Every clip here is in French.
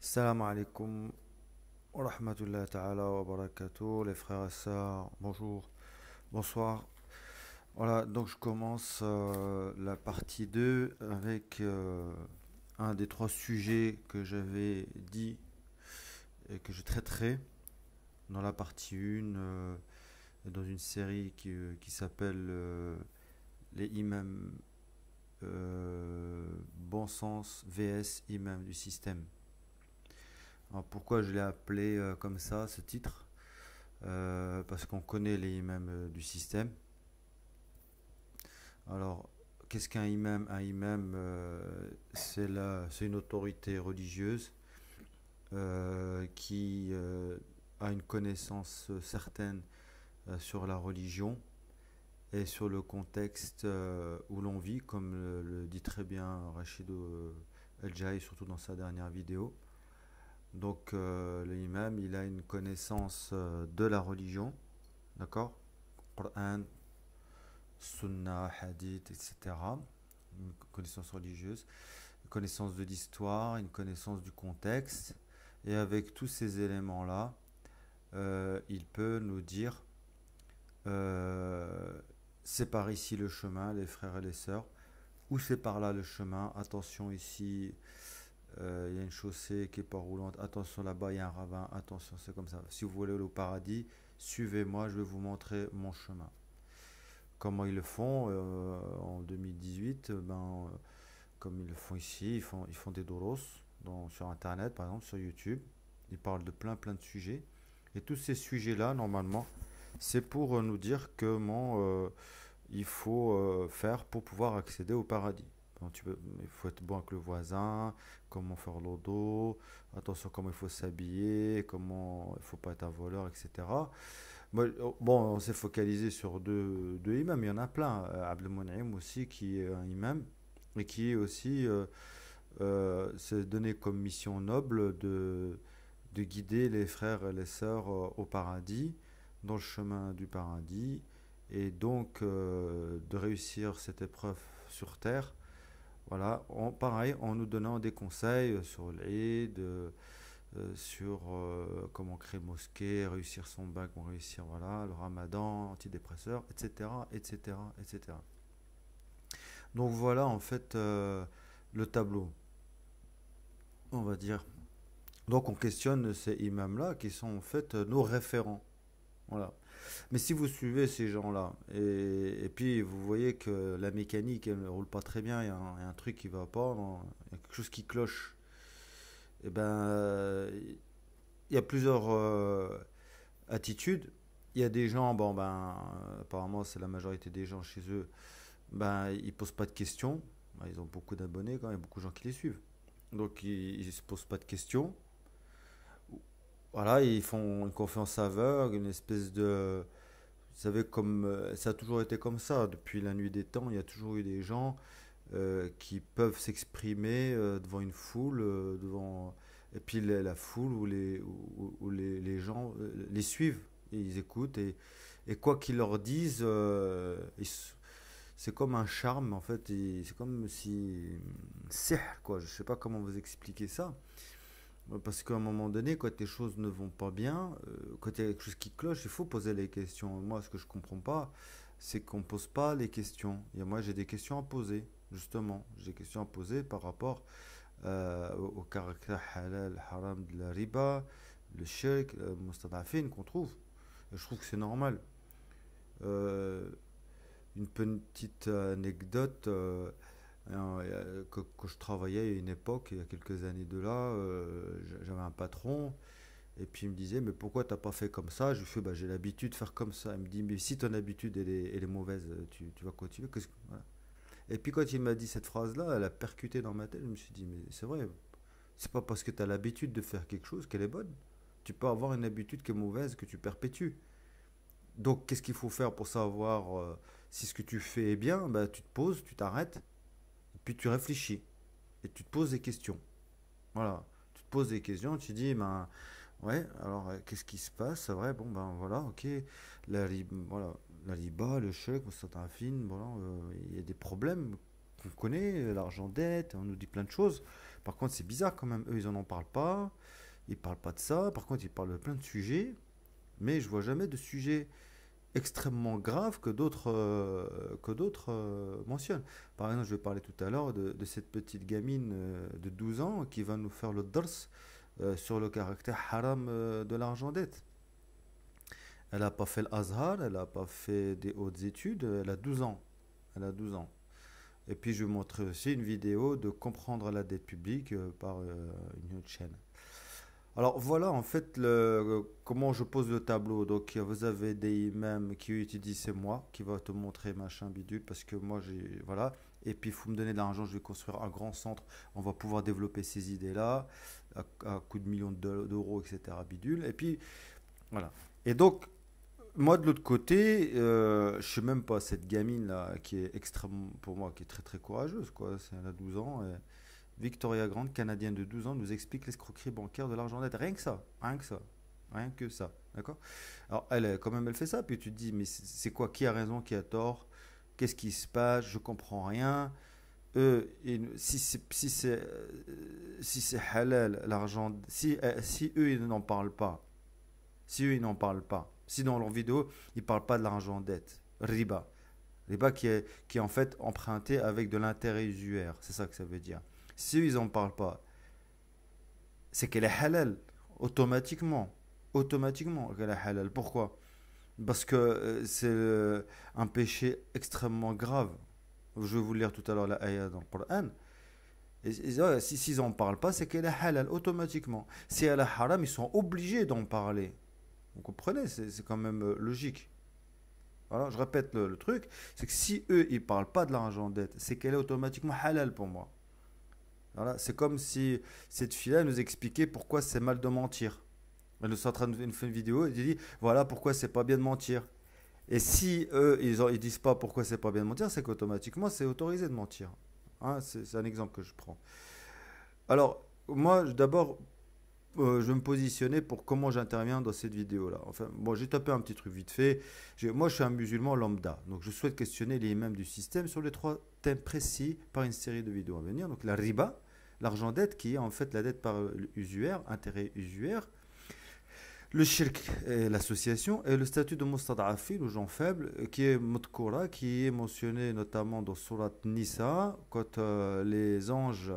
Salam alaikum wa rahmatullahi ta'ala wa barakatuh, les frères et sœurs, bonjour, bonsoir. Voilà, donc je commence la partie 2 avec un des trois sujets que j'avais dit et que je traiterai dans la partie 1 dans une série qui s'appelle les imams bon sens vs imams du système. Alors pourquoi je l'ai appelé comme ça, ce titre? Parce qu'on connaît les imams du système. Alors, qu'est-ce qu'un imam? Un imam, c'est une autorité religieuse qui a une connaissance certaine sur la religion et sur le contexte où l'on vit, comme le dit très bien Rachid El-Jaï, surtout dans sa dernière vidéo. Donc, l'imam, il a une connaissance de la religion, d'accord? Coran, Sunnah, Hadith, etc. Une connaissance religieuse, une connaissance de l'histoire, une connaissance du contexte. Et avec tous ces éléments-là, il peut nous dire euh, c'est par ici le chemin, les frères et les sœurs, ou c'est par là le chemin. Attention ici, il y a une chaussée qui est pas roulante. Attention là-bas, il y a un ravin. Attention, c'est comme ça. Si vous voulez aller au paradis, suivez-moi, je vais vous montrer mon chemin. Comment ils le font en 2018, comme ils le font ici, ils font des doros sur Internet, par exemple, sur YouTube. Ils parlent de plein de sujets. Et tous ces sujets-là, normalement, c'est pour nous dire comment il faut faire pour pouvoir accéder au paradis. Donc, il faut être bon avec le voisin, comment faire l'odo, attention comment il faut s'habiller, comment il ne faut pas être un voleur, etc. Bon, on s'est focalisé sur deux imams, il y en a plein. Abdelmonem aussi, qui est un imam, et qui est aussi s'est donné comme mission noble de guider les frères et les sœurs au paradis, dans le chemin du paradis, et donc de réussir cette épreuve sur terre. Voilà, pareil, en nous donnant des conseils sur l'Eid, sur comment créer une mosquée, réussir son bac, comment réussir voilà, le ramadan, antidépresseurs, etc., etc., etc. Donc voilà en fait le tableau, on va dire. Donc on questionne ces imams-là qui sont en fait nos référents. Voilà. Mais si vous suivez ces gens-là, et puis vous voyez que la mécanique elle ne roule pas très bien, il y a un truc qui va pas, il y a quelque chose qui cloche, et il y a plusieurs attitude. Il y a des gens, bon apparemment c'est la majorité des gens chez eux, ils posent pas de questions. Ils ont beaucoup d'abonnés quand même, il y a beaucoup de gens qui les suivent. Donc ils se posent pas de questions. Voilà, ils font une confiance aveugle, une espèce de... Vous savez, comme ça a toujours été comme ça, depuis la nuit des temps, il y a toujours eu des gens qui peuvent s'exprimer devant une foule, et puis la foule ou les gens les suivent, et ils écoutent, et quoi qu'ils leur disent, c'est comme un charme en fait, c'est comme si... C'est quoi, je sais pas comment vous expliquer ça. Parce qu'à un moment donné, quand les choses ne vont pas bien, quand il y a quelque chose qui cloche, il faut poser les questions. Moi, ce que je comprends pas, c'est qu'on ne pose pas les questions. Et moi, j'ai des questions à poser, justement. J'ai des questions à poser par rapport au caractère halal, haram de la riba, le shirk, le mustadafin qu'on trouve. Et je trouve que c'est normal. Euh, une petite anecdote. Que je travaillais à une époque, il y a quelques années de là, j'avais un patron, et puis il me disait, mais pourquoi t'as pas fait comme ça? Je lui fais, bah, j'ai l'habitude de faire comme ça. Il me dit, mais si ton habitude elle est mauvaise, tu vas continuer. Voilà. Et puis quand il m'a dit cette phrase-là, elle a percuté dans ma tête, je me suis dit, mais c'est vrai, c'est pas parce que tu as l'habitude de faire quelque chose qu'elle est bonne. Tu peux avoir une habitude qui est mauvaise, que tu perpétues. Donc qu'est-ce qu'il faut faire pour savoir si ce que tu fais est bien? Bah, tu te poses, tu t'arrêtes, puis tu réfléchis et tu te poses des questions. Voilà. Tu te poses des questions, tu te dis, ben, ouais, alors qu'est-ce qui se passe? C'est vrai, bon, ben voilà, ok. Voilà, la riba, le chèque, ça t'affine, voilà, il y a des problèmes. vous connaissez l'argent dette, on nous dit plein de choses. Par contre, c'est bizarre quand même. Eux, ils en parlent pas. Ils parlent pas de ça. Par contre, ils parlent de plein de sujets. Mais je vois jamais de sujets extrêmement graves que d'autres mentionnent. Par exemple, je vais parler tout à l'heure de cette petite gamine de 12 ans qui va nous faire le dars sur le caractère haram de l'argent dette. Elle n'a pas fait l'Azhar, elle n'a pas fait des hautes études, elle a 12 ans. Elle a 12 ans. Et puis je vais vous montrer aussi une vidéo de comprendre la dette publique par une autre chaîne. Alors voilà en fait comment je pose le tableau. Donc vous avez des imams qui utilisent c'est moi qui va te montrer machin bidule parce que moi j'ai voilà. Et puis il faut me donner de l'argent, je vais construire un grand centre. On va pouvoir développer ces idées-là à coup de millions d'euros, etc. Bidule. Et puis voilà. Et donc moi de l'autre côté, je sais même pas cette gamine là qui est extrêmement pour moi qui est très très courageuse quoi. Elle a 12 ans. Victoria Grande, canadienne de 12 ans, nous explique l'escroquerie bancaire de l'argent net. Rien que ça, rien que ça, rien que ça. D'accord. Alors, quand même, elle fait ça. Puis tu te dis, mais c'est quoi? Qui a raison? Qui a tort? Qu'est-ce qui se passe? Je comprends rien. Si c'est halal, l'argent. Si eux, ils n'en parlent pas. Si eux, ils n'en parlent pas. Si dans leur vidéo, ils ne parlent pas de l'argent dette. Riba. Riba qui est en fait emprunté avec de l'intérêt usuaire. C'est ça que ça veut dire. Si eux, ils n'en parlent pas, c'est qu'elle est halal. Automatiquement. Automatiquement qu'elle est halal. Pourquoi? Parce que c'est un péché extrêmement grave. Je vais vous lire tout à l'heure la ayah dans le Coran. Ouais, si s'ils n'en parlent pas, c'est qu'elle est halal automatiquement. Si elle est haram, ils sont obligés d'en parler. Vous comprenez? C'est quand même logique. Voilà, je répète le truc. C'est que si eux, ils parlent pas de l'argent dette, c'est qu'elle est automatiquement halal pour moi. Voilà, c'est comme si cette fille-là nous expliquait pourquoi c'est mal de mentir. Elle nous est en train de faire une vidéo et dit voilà pourquoi c'est pas bien de mentir. Et si eux ils disent pas pourquoi c'est pas bien de mentir, c'est qu'automatiquement c'est autorisé de mentir. Hein, c'est un exemple que je prends. Alors moi d'abord je vais me positionner pour comment j'interviens dans cette vidéo-là. Enfin bon j'ai tapé un petit truc vite fait. Moi je suis un musulman lambda, donc je souhaite questionner les imams du système sur les trois thèmes précis par une série de vidéos à venir. Donc la riba, l'argent dette qui est en fait la dette par usuaire, intérêt usuaire, le shirk et l'association, et le statut de mustad'afin ou gens faibles qui est Mudkoura, qui est mentionné notamment dans Surat Nisa, quand les anges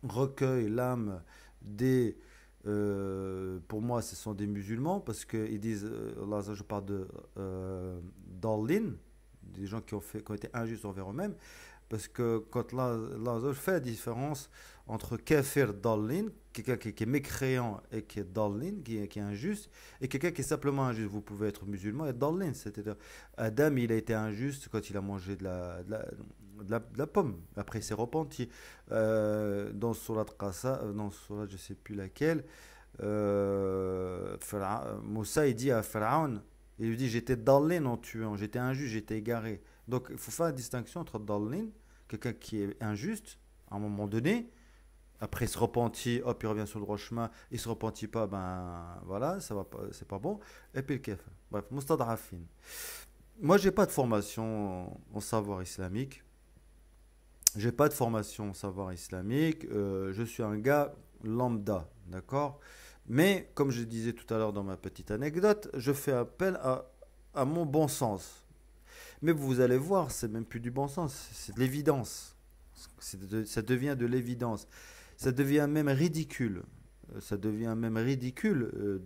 recueillent l'âme des pour moi ce sont des musulmans parce qu'ils disent Allah, je parle de Dallin, des gens qui ont été injustes envers eux-mêmes. Parce que quand Allah fait la différence entre kafir dallin, quelqu'un qui est mécréant et qui est dallin, qui est injuste, et quelqu'un qui est simplement injuste. Vous pouvez être musulman et dallin, c'est-à-dire Adam, il a été injuste quand il a mangé de la pomme. Après, il s'est repenti. Dans Surat Qasa, dans Surat je ne sais plus laquelle, Moussa, il dit à Pharaon, il lui dit j'étais dallin en tuant, j'étais injuste, j'étais égaré. Donc il faut faire la distinction entre dallin, quelqu'un qui est injuste à un moment donné, après il se repentit, hop il revient sur le droit chemin, il se repentit pas, ben voilà, ça va pas, c'est pas bon, et puis le kafir. Bref, mustad'afin. Moi j'ai pas de formation en savoir islamique, j'ai pas de formation en savoir islamique, je suis un gars lambda, d'accord? Mais comme je disais tout à l'heure dans ma petite anecdote, je fais appel à mon bon sens. Mais vous allez voir, c'est même plus du bon sens, c'est de l'évidence. Ça devient de l'évidence. Ça devient même ridicule. Ça devient même ridicule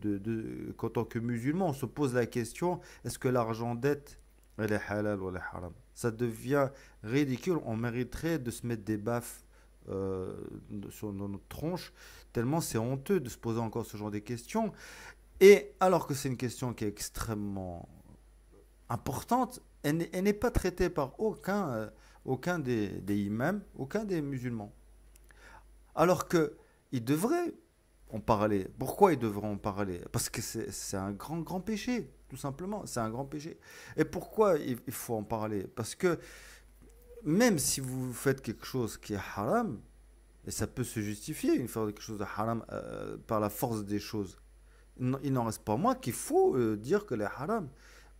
qu'en tant que musulman, on se pose la question, est-ce que l'argent dette, elle est halal ou elle est haram? Ça devient ridicule. On mériterait de se mettre des baffes dans notre tronche, tellement c'est honteux de se poser encore ce genre de questions. Et alors que c'est une question qui est extrêmement importante, elle n'est pas traitée par aucun des imams, aucun des musulmans. Alors que ils devraient en parler. Pourquoi ils devraient en parler? Parce que c'est un grand, grand péché, tout simplement. C'est un grand péché. Et pourquoi il faut en parler? Parce que même si vous faites quelque chose qui est haram, et ça peut se justifier, une fois quelque chose de haram par la force des choses, il n'en reste pas moins qu'il faut dire que les haram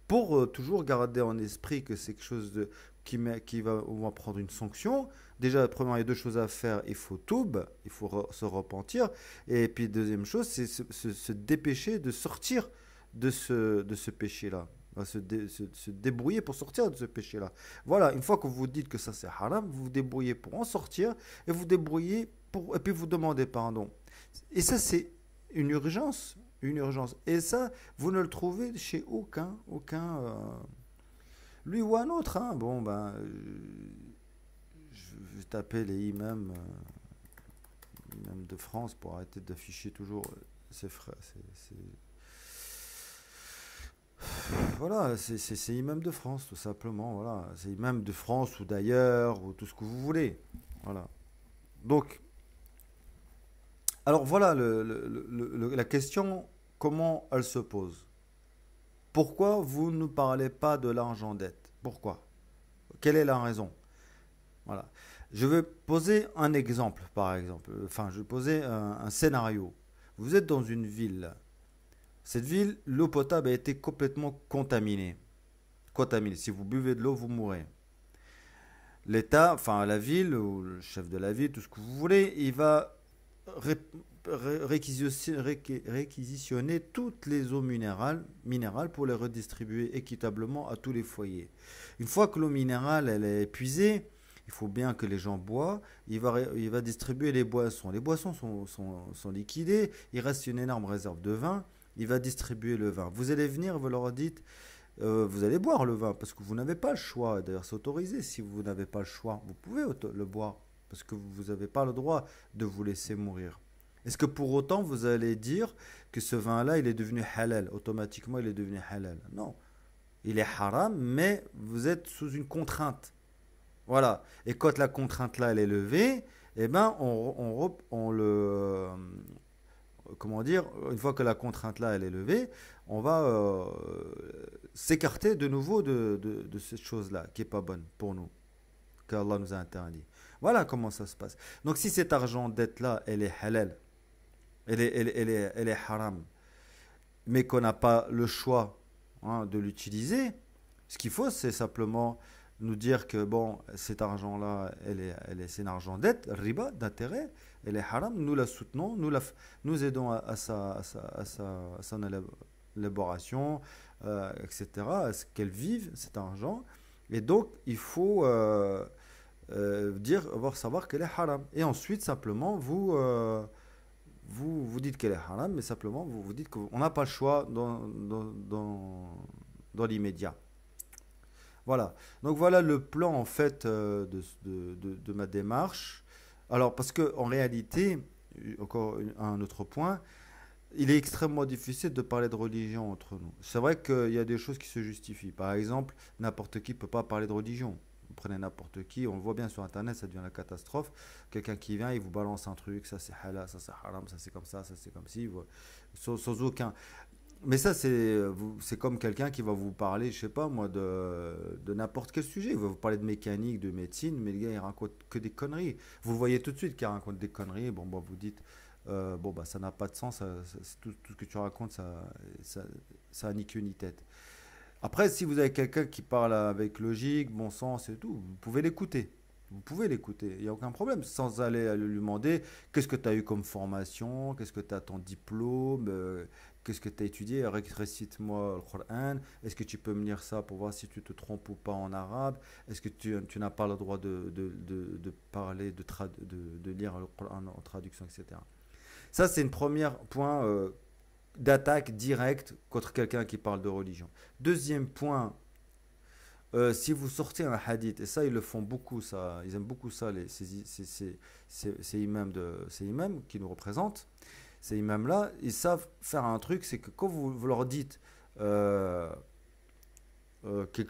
pour toujours garder en esprit que c'est quelque chose qui va, on va prendre une sanction, Déjà, premièrement, il y a deux choses à faire. Il faut toub, il faut se repentir. Et puis, deuxième chose, c'est se dépêcher de sortir de ce péché-là. Se débrouiller pour sortir de ce péché-là. Voilà, une fois que vous dites que ça c'est haram, vous vous débrouillez pour en sortir et vous débrouillez pour, et puis vous demandez pardon. Et ça, c'est une urgence. Une urgence. Et ça, vous ne le trouvez chez lui ou un autre. Hein. Bon, ben, je vais taper les imams, imams de France pour arrêter d'afficher toujours ces frères. Voilà, c'est imam de France, tout simplement. Voilà, c'est imam de France ou d'ailleurs, ou tout ce que vous voulez. Voilà. Donc, alors voilà la question, comment elle se pose. Pourquoi vous ne parlez pas de l'argent dette? Pourquoi? Quelle est la raison? Voilà. Je vais poser un exemple, par exemple. Enfin, je vais poser un scénario. Vous êtes dans une ville. Cette ville, l'eau potable a été complètement contaminée. Contaminée. Si vous buvez de l'eau, vous mourrez. L'État, enfin la ville, ou le chef de la ville, tout ce que vous voulez, il va réquisitionner toutes les eaux minérales pour les redistribuer équitablement à tous les foyers. Une fois que l'eau minérale elle est épuisée, il faut bien que les gens boivent, il va distribuer les boissons. Les boissons sont liquidées, il reste une énorme réserve de vin, il va distribuer le vin. Vous allez venir, vous leur dites, vous allez boire le vin parce que vous n'avez pas le choix. D'ailleurs, c'est autorisé si vous n'avez pas le choix. Vous pouvez le boire parce que vous n'avez pas le droit de vous laisser mourir. Est-ce que pour autant vous allez dire que ce vin-là, il est devenu halal? Automatiquement, il est devenu halal. Non. Il est haram, mais vous êtes sous une contrainte. Voilà. Et quand la contrainte-là, elle est levée, eh ben, on le... comment dire? Une fois que la contrainte-là, elle est levée, on va s'écarter de nouveau de cette chose-là, qui n'est pas bonne pour nous, qu'Allah nous a interdit. Voilà comment ça se passe. Donc si cet argent dette-là, elle est halal, elle est haram, mais qu'on n'a pas le choix hein, de l'utiliser, ce qu'il faut, c'est simplement nous dire que bon, cet argent-là, c'est un argent dette, riba, d'intérêt, elle est haram, nous la soutenons, nous aidons à son élaboration, etc., à ce qu'elle vive cet argent. Et donc, il faut savoir qu'elle est haram. Et ensuite, simplement, vous dites qu'elle est haram, mais simplement, vous dites qu'on n'a pas le choix dans l'immédiat. Voilà. Donc voilà le plan en fait de ma démarche. Alors parce que en réalité, encore un autre point, il est extrêmement difficile de parler de religion entre nous. C'est vrai qu'il y a des choses qui se justifient. Par exemple, n'importe qui ne peut pas parler de religion. Vous prenez n'importe qui, on le voit bien sur Internet, ça devient la catastrophe. Quelqu'un qui vient, il vous balance un truc, ça c'est halal, ça c'est haram, ça c'est comme ci, sans aucun. Mais ça, c'est comme quelqu'un qui va vous parler, je sais pas moi, de n'importe quel sujet. Il va vous parler de mécanique, de médecine, mais le gars, il raconte que des conneries. Vous voyez tout de suite qu'il raconte des conneries. Bon, bah, vous dites, bon, bah, ça n'a pas de sens. Tout ce que tu racontes, ça, ça a ni queue ni tête. Après, si vous avez quelqu'un qui parle avec logique, bon sens et tout, vous pouvez l'écouter. Vous pouvez l'écouter, il n'y a aucun problème, sans aller à lui demander qu'est-ce que tu as eu comme formation, qu'est-ce que tu as ton diplôme, qu'est-ce que tu as étudié, récite-moi le Coran, est-ce que tu peux me lire ça pour voir si tu te trompes ou pas en arabe, est-ce que tu n'as pas le droit de parler, de lire le Coran en traduction, etc. Ça, c'est un premier point d'attaque directe contre quelqu'un qui parle de religion. Deuxième point, si vous sortez un hadith, et ça ils le font beaucoup, ça, ils aiment beaucoup ça, ces imams qui nous représentent, ces imams-là, ils savent faire un truc, c'est que quand vous leur dites quelque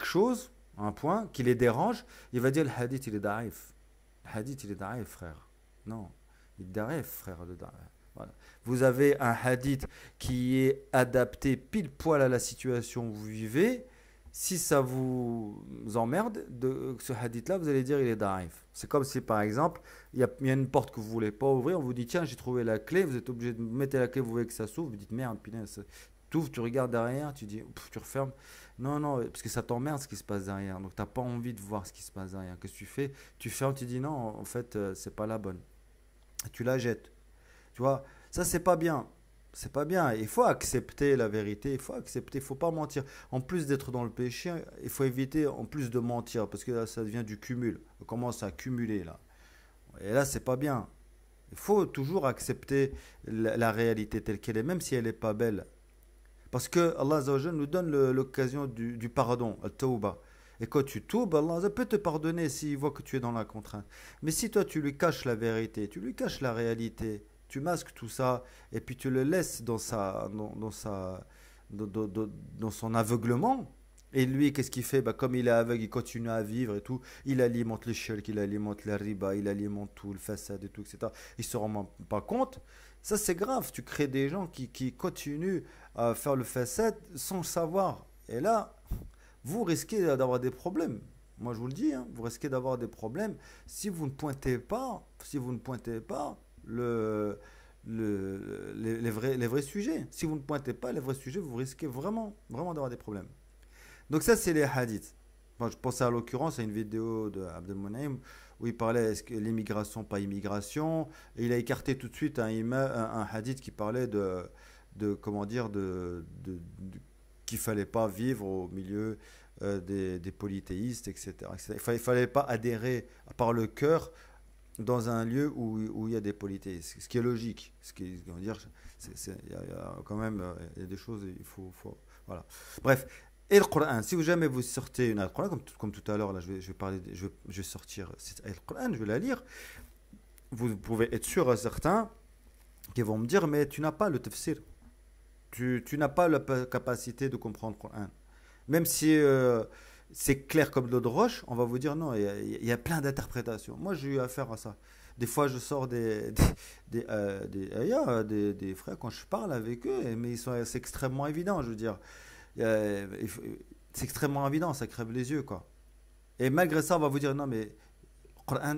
chose, un point qui les dérange, il va dire le hadith il est daif. Le hadith il est daif, frère. Non, il est daif, frère. Voilà. Vous avez un hadith qui est adapté pile poil à la situation où vous vivez. Si ça vous emmerde, ce hadith-là, vous allez dire il est daif. C'est comme si, par exemple, il y a une porte que vous ne voulez pas ouvrir, on vous dit tiens, j'ai trouvé la clé, vous êtes obligé de mettre la clé, vous voyez que ça s'ouvre, vous dites merde, putain, Tu ouvres, tu regardes derrière, tu dis, pff, tu refermes. Non, non, parce que ça t'emmerde ce qui se passe derrière. Donc, tu n'as pas envie de voir ce qui se passe derrière. Qu'est-ce que tu fais? Tu fermes, tu dis non, en fait, c'est pas la bonne. Tu la jettes. Tu vois, ça, c'est pas bien. C'est pas bien. Il faut accepter la vérité. Il faut accepter. Il faut pas mentir. En plus d'être dans le péché, il faut éviter en plus de mentir parce que là, ça devient du cumul. On commence à cumuler là. Et là, c'est pas bien. Il faut toujours accepter la réalité telle qu'elle est, même si elle n'est pas belle. Parce que Allah Azza wa Jalla nous donne l'occasion du pardon, al-tawbah. Et quand tu toubes, Allah Azza peut te pardonner s'il voit que tu es dans la contrainte. Mais si toi tu lui caches la vérité, tu lui caches la réalité, tu masques tout ça, et puis tu le laisses dans son aveuglement, et lui, qu'est-ce qu'il fait? Bah, comme il est aveugle, il continue à vivre et tout. Il alimente le shirk, il alimente la riba, il alimente tout, le façade et tout, etc. Il se rend même pas compte. Ça, c'est grave. Tu crées des gens qui continuent à faire le façade sans le savoir. Et là, vous risquez d'avoir des problèmes. Moi, je vous le dis, hein, vous risquez d'avoir des problèmes si vous ne pointez pas, si vous ne pointez pas les vrais sujets. Si vous ne pointez pas les vrais sujets, vous risquez vraiment, vraiment d'avoir des problèmes. Donc ça, c'est les hadiths. Bon, je pensais à l'occurrence à une vidéo de Abdelmonaim où il parlait est-ce que l'immigration, pas immigration. Et il a écarté tout de suite un hadith qui parlait comment dire, qu'il fallait pas vivre au milieu des polythéistes, etc., etc. Fallait pas adhérer par le cœur dans un lieu où il y a des polythéistes. Ce qui est logique. Ce qui est, on va dire, il y a quand même il y a des choses, voilà. Bref, et le Coran, si vous jamais vous sortez une ayat Coran, comme tout à l'heure, là, je vais parler, je vais sortir cette ayat Coran, je vais la lire, vous pouvez être sûr et certain qu'ils vont me dire, mais tu n'as pas le tafsir, tu n'as pas la capacité de comprendre le Coran. Même si c'est clair comme de l'eau de roche, on va vous dire non, il y a plein d'interprétations. Moi, j'ai eu affaire à ça. Des fois, je sors des frères quand je parle avec eux, mais c'est extrêmement évident, je veux dire. C'est extrêmement évident, ça crève les yeux, quoi. Et malgré ça, on va vous dire non, mais le Coran,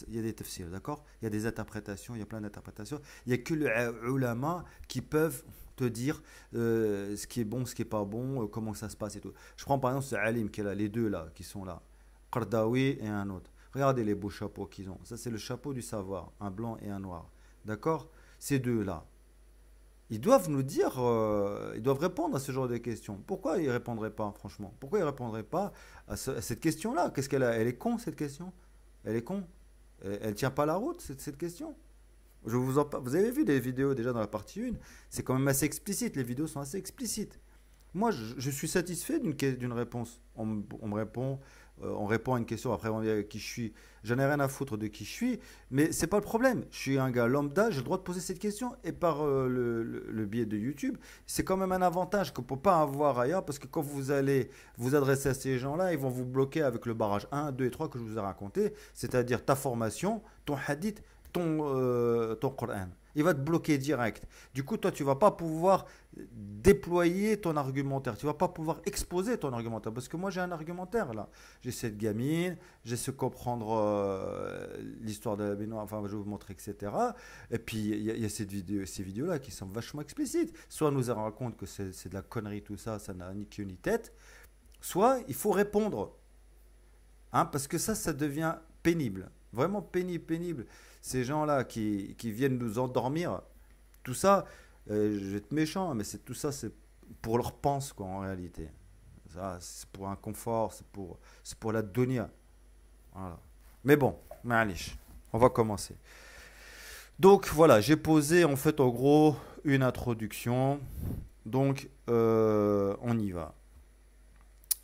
il y a des tafsirs, d'accord? Il y a des interprétations, il y a plein d'interprétations. Il n'y a que les ulama qui peuvent te dire ce qui est bon, ce qui est pas bon, comment ça se passe et tout. Je prends par exemple ce alim qui est là, les deux là, qui sont là. Qardawi et un autre. Regardez les beaux chapeaux qu'ils ont. Ça, c'est le chapeau du savoir, un blanc et un noir. D'accord? Ces deux-là. Ils doivent nous dire, ils doivent répondre à ce genre de questions. Pourquoi ils ne répondraient pas, franchement? Pourquoi ils ne répondraient pas à cette question-là? Qu'est-ce qu'elle a? Elle est con, cette question? Elle est con? Elle tient pas la route, cette question? Vous avez vu des vidéos déjà dans la partie 1? C'est quand même assez explicite, les vidéos sont assez explicites. Moi, je suis satisfait d'une réponse. On me répond, on répond à une question, après on dit qui je suis. J'en ai rien à foutre de qui je suis, mais c'est pas le problème. Je suis un gars lambda, j'ai le droit de poser cette question, et par le biais de YouTube, c'est quand même un avantage qu'on ne peut pas avoir ailleurs, parce que quand vous allez vous adresser à ces gens-là, ils vont vous bloquer avec le barrage 1, 2 et 3 que je vous ai raconté, c'est-à-dire ta formation, ton hadith, ton Coran. Il va te bloquer direct. Du coup, toi, tu vas pas pouvoir déployer ton argumentaire. Tu vas pas pouvoir exposer ton argumentaire. Parce que moi, j'ai un argumentaire là. J'ai cette gamine, j'ai su comprendre l'histoire de la baignoire, enfin, je vais vous montrer, etc. Et puis, il y a ces vidéos-là qui sont vachement explicites. Soit on nous raconte que c'est de la connerie, tout ça, ça n'a ni queue ni tête. Soit il faut répondre. Hein, parce que ça devient pénible. Vraiment pénible, pénible. Ces gens-là qui viennent nous endormir, tout ça, je vais être méchant, mais tout ça, c'est pour leur pense, quoi, en réalité. Ça, c'est pour un confort, c'est pour la dunya. Voilà. Mais bon, ma'alish, on va commencer. Donc voilà, j'ai posé en fait en gros une introduction. Donc on y va.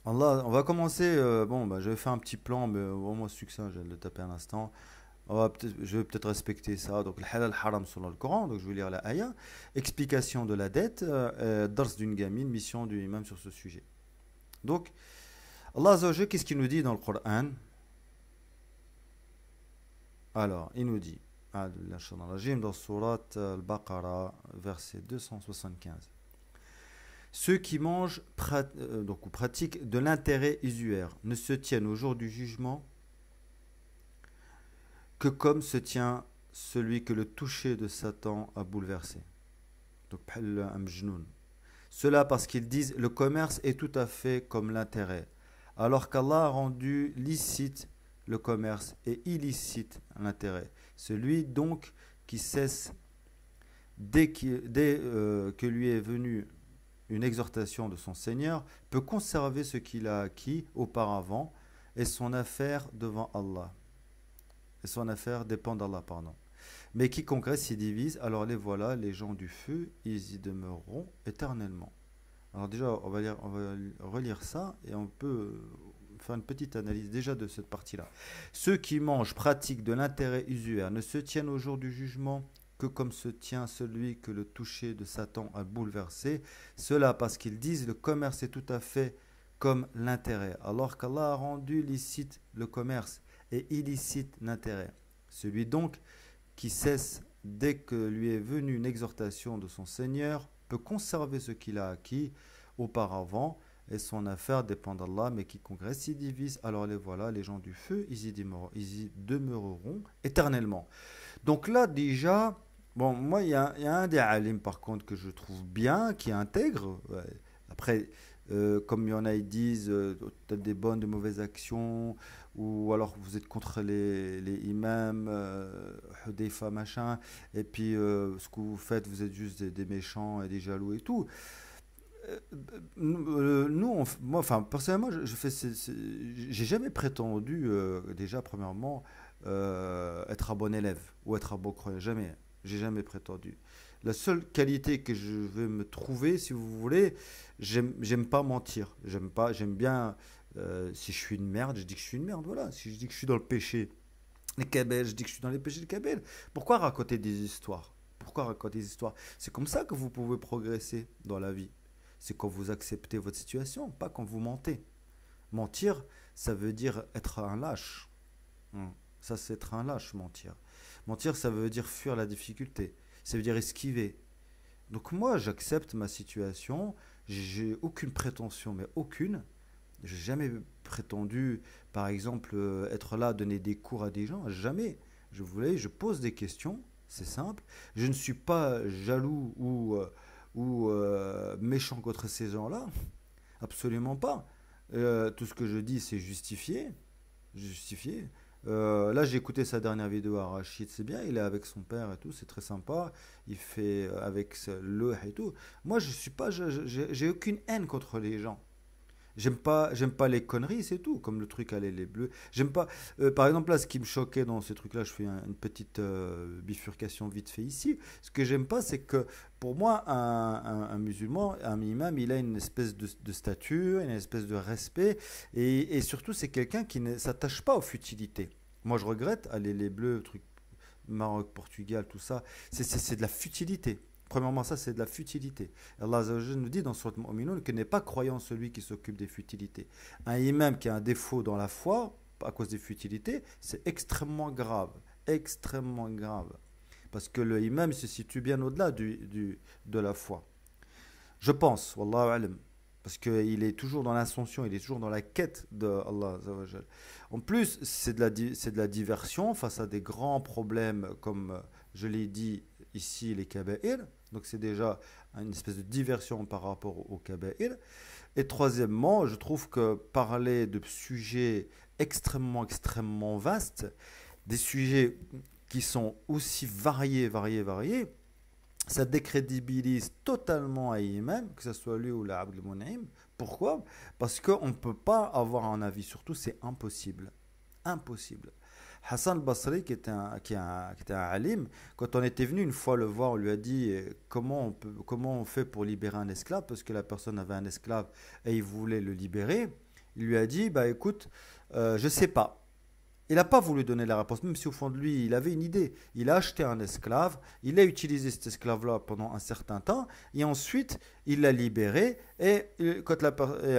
Allah, on va commencer. Bon, bah, j'avais fait un petit plan, mais vraiment succinct, je vais le taper un instant. Je vais peut-être respecter ça. Donc, le halal haram selon le Coran. Donc, je vais lire la ayah. Explication de la dette. Dars d'une gamine. Mission du imam sur ce sujet. Donc, Allah Azza wa Jalla, qu'est-ce qu'il nous dit dans le Coran? Alors, il nous dit, dans Surat Al-Baqarah, verset 275. Ceux qui mangent donc, ou pratiquent de l'intérêt usuaire ne se tiennent au jour du jugement que comme se tient celui que le toucher de Satan a bouleversé. Donc, un mjnoun. Cela parce qu'ils disent le commerce est tout à fait comme l'intérêt, alors qu'Allah a rendu licite le commerce et illicite l'intérêt. Celui donc qui cesse dès que lui est venue une exhortation de son Seigneur peut conserver ce qu'il a acquis auparavant et son affaire devant Allah. Et son affaire dépend d'Allah, pardon. Mais quiconque reste s'y divise, alors les voilà, les gens du feu, ils y demeureront éternellement. Alors déjà, on va relire ça et on peut faire une petite analyse déjà de cette partie-là. Ceux qui mangent, pratiquent de l'intérêt usuaire, ne se tiennent au jour du jugement que comme se tient celui que le toucher de Satan a bouleversé. Cela parce qu'ils disent le commerce est tout à fait comme l'intérêt, alors qu'Allah a rendu licite le commerce et illicite l'intérêt. Celui donc qui cesse dès que lui est venue une exhortation de son Seigneur peut conserver ce qu'il a acquis auparavant et son affaire dépend d'Allah, mais quiconque récidivise, alors les voilà, les gens du feu, ils y demeureront éternellement. Donc là déjà, bon, moi il y a un des alim par contre que je trouve bien, qui intègre, ouais. Après, comme il y en a, ils disent peut-être des bonnes, de mauvaises actions, ou alors vous êtes contre les imams, Hudayfa, machin, et puis ce que vous faites, vous êtes juste des méchants et des jaloux et tout. Nous, moi, enfin, personnellement, je fais, j'ai jamais prétendu, déjà, premièrement, être un bon élève ou être un bon croyant. Jamais. J'ai jamais prétendu. La seule qualité que je vais me trouver, si vous voulez, j'aime pas mentir. J'aime bien, si je suis une merde, je dis que je suis une merde. Voilà. Si je dis que je suis dans le péché, les Kabel, je dis que je suis dans les péchés de Kabel. Pourquoi raconter des histoires? Pourquoi raconter des histoires? C'est comme ça que vous pouvez progresser dans la vie. C'est quand vous acceptez votre situation, pas quand vous mentez. Mentir, ça veut dire être un lâche. Ça, c'est être un lâche, mentir. Mentir, ça veut dire fuir la difficulté. Ça veut dire esquiver. Donc moi, j'accepte ma situation. J'ai aucune prétention, mais aucune. J'ai jamais prétendu, par exemple, être là, donner des cours à des gens. Jamais. Je pose des questions. C'est simple. Je ne suis pas jaloux ou méchant contre ces gens-là. Absolument pas. Tout ce que je dis, c'est justifié. Justifié. Là, j'ai écouté sa dernière vidéo à Rachid, c'est bien, il est avec son père et tout, c'est très sympa. Il fait avec le et tout. Moi, je suis pas, j'ai aucune haine contre les gens. J'aime pas les conneries, c'est tout, comme le truc aller les bleus. J'aime pas. Par exemple, là, ce qui me choquait dans ces trucs-là, je fais une petite bifurcation vite fait ici. Ce que j'aime pas, c'est que pour moi, un musulman, un imam, il a une espèce de stature, une espèce de respect, et surtout, c'est quelqu'un qui ne s'attache pas aux futilités. Moi, je regrette, aller les bleus, truc Maroc, Portugal, tout ça, c'est de la futilité. Premièrement, ça, c'est de la futilité. Allah Azza wa Jalla nous dit dans Surat Al-Mu'minun que n'est pas croyant celui qui s'occupe des futilités. Un imam qui a un défaut dans la foi, à cause des futilités, c'est extrêmement grave. Extrêmement grave. Parce que le imam se situe bien au-delà de la foi. Je pense, Wallahu alam. Parce qu'il est toujours dans l'ascension, il est toujours dans la quête de Allah Azza wa Jalla. En plus, c'est de la diversion face à des grands problèmes comme je l'ai dit ici, les kaba'ir. Donc c'est déjà une espèce de diversion par rapport au kaba'ir. Et troisièmement, je trouve que parler de sujets extrêmement vastes, des sujets qui sont aussi variés, ça décrédibilise totalement à lui-même, que ce soit lui ou l'Abd al-Mun'im. Pourquoi? Parce qu'on ne peut pas avoir un avis sur tout, c'est impossible. Impossible. Hassan al-Basri, qui était un alim, quand on était venu une fois le voir, on lui a dit comment on fait pour libérer un esclave, parce que la personne avait un esclave et il voulait le libérer. Il lui a dit, bah écoute, je sais pas. Il n'a pas voulu donner la réponse, même si au fond de lui, il avait une idée. Il a acheté un esclave, il a utilisé cet esclave-là pendant un certain temps, et ensuite, il l'a libéré, et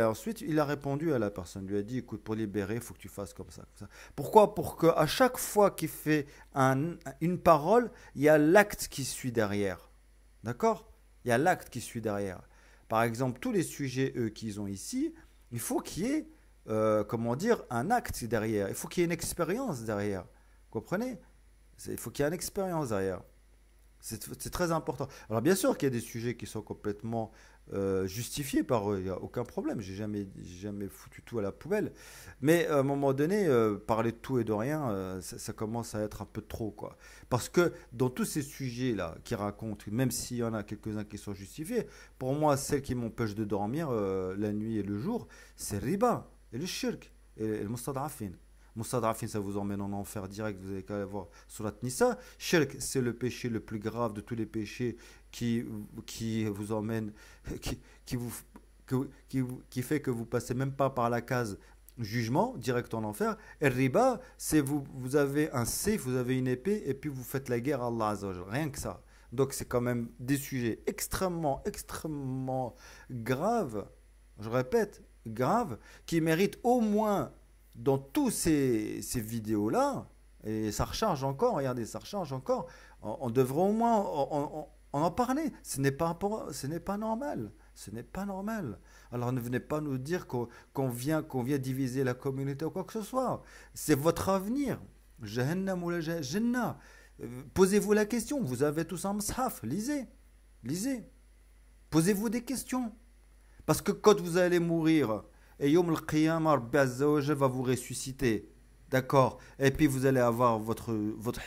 ensuite, il a répondu à la personne. Il lui a dit, écoute, pour libérer, il faut que tu fasses comme ça, comme ça. Pourquoi? Pour qu'à chaque fois qu'il fait une parole, il y a l'acte qui suit derrière. D'accord? Il y a l'acte qui suit derrière. Par exemple, tous les sujets, eux, qu'ils ont ici, il faut qu'il y ait comment dire, un acte derrière. Il faut qu'il y ait une expérience derrière. Vous comprenez? Il faut qu'il y ait une expérience derrière. C'est très important. Alors bien sûr qu'il y a des sujets qui sont complètement justifiés par eux, il n'y a aucun problème, j'ai jamais foutu tout à la poubelle. Mais à un moment donné, parler de tout et de rien, ça commence à être un peu trop, quoi. Parce que dans tous ces sujets-là qui racontent, même s'il y en a quelques-uns qui sont justifiés, pour moi, celles qui m'empêchent de dormir la nuit et le jour, c'est le riba et le shirk et le mustadafin. Mustadafin, ça vous emmène en enfer direct, vous avez qu'à voir Surat Nisa. Shirk, c'est le péché le plus grave de tous les péchés qui, qui vous emmène, qui, qui, vous, qui fait que vous passez même pas par la case jugement, direct en enfer. Et riba, c'est vous avez un safe, vous avez une épée, et puis vous faites la guerre à Allah Azza wa Jal. Rien que ça. Donc c'est quand même des sujets extrêmement, extrêmement graves, je répète, graves, qui méritent au moins dans tous ces vidéos-là, et ça recharge encore, regardez, ça recharge encore, on devrait au moins en parler. Ce n'est pas normal. Ce n'est pas normal. Alors ne venez pas nous dire qu'on vient diviser la communauté ou quoi que ce soit. C'est votre avenir. Jahannam ou la Jannah. Posez-vous la question. Vous avez tous un mshaf. Lisez. Lisez. Posez-vous des questions. Parce que quand vous allez mourir, et Yom al-Qiyamah, Rabbi Azza wa Jal va vous ressusciter. D'accord. Et puis vous allez avoir votre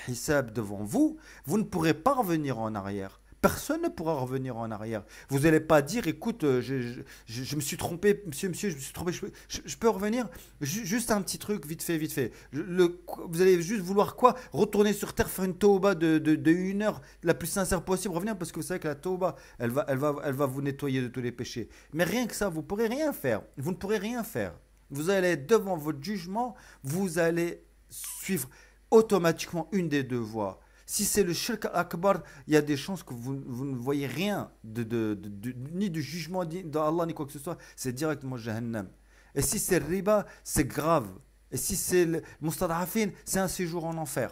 hisab devant vous. Vous ne pourrez pas revenir en arrière. Personne ne pourra revenir en arrière. Vous n'allez pas dire, écoute, je me suis trompé, monsieur, je me suis trompé, je peux revenir. Juste un petit truc, vite fait, vite fait. Vous allez juste vouloir quoi? Retourner sur terre, faire une tauba de une heure la plus sincère possible, revenir, parce que vous savez que la tauba, elle va vous nettoyer de tous les péchés. Mais rien que ça, vous ne pourrez rien faire. Vous ne pourrez rien faire. Vous allez être devant votre jugement, vous allez suivre automatiquement une des deux voies. Si c'est le shirk akbar, il y a des chances que vous ne voyez rien ni de jugement d'Allah ni quoi que ce soit. C'est directement Jahannam. Et si c'est le riba, c'est grave. Et si c'est le mustadafin, c'est un séjour en enfer.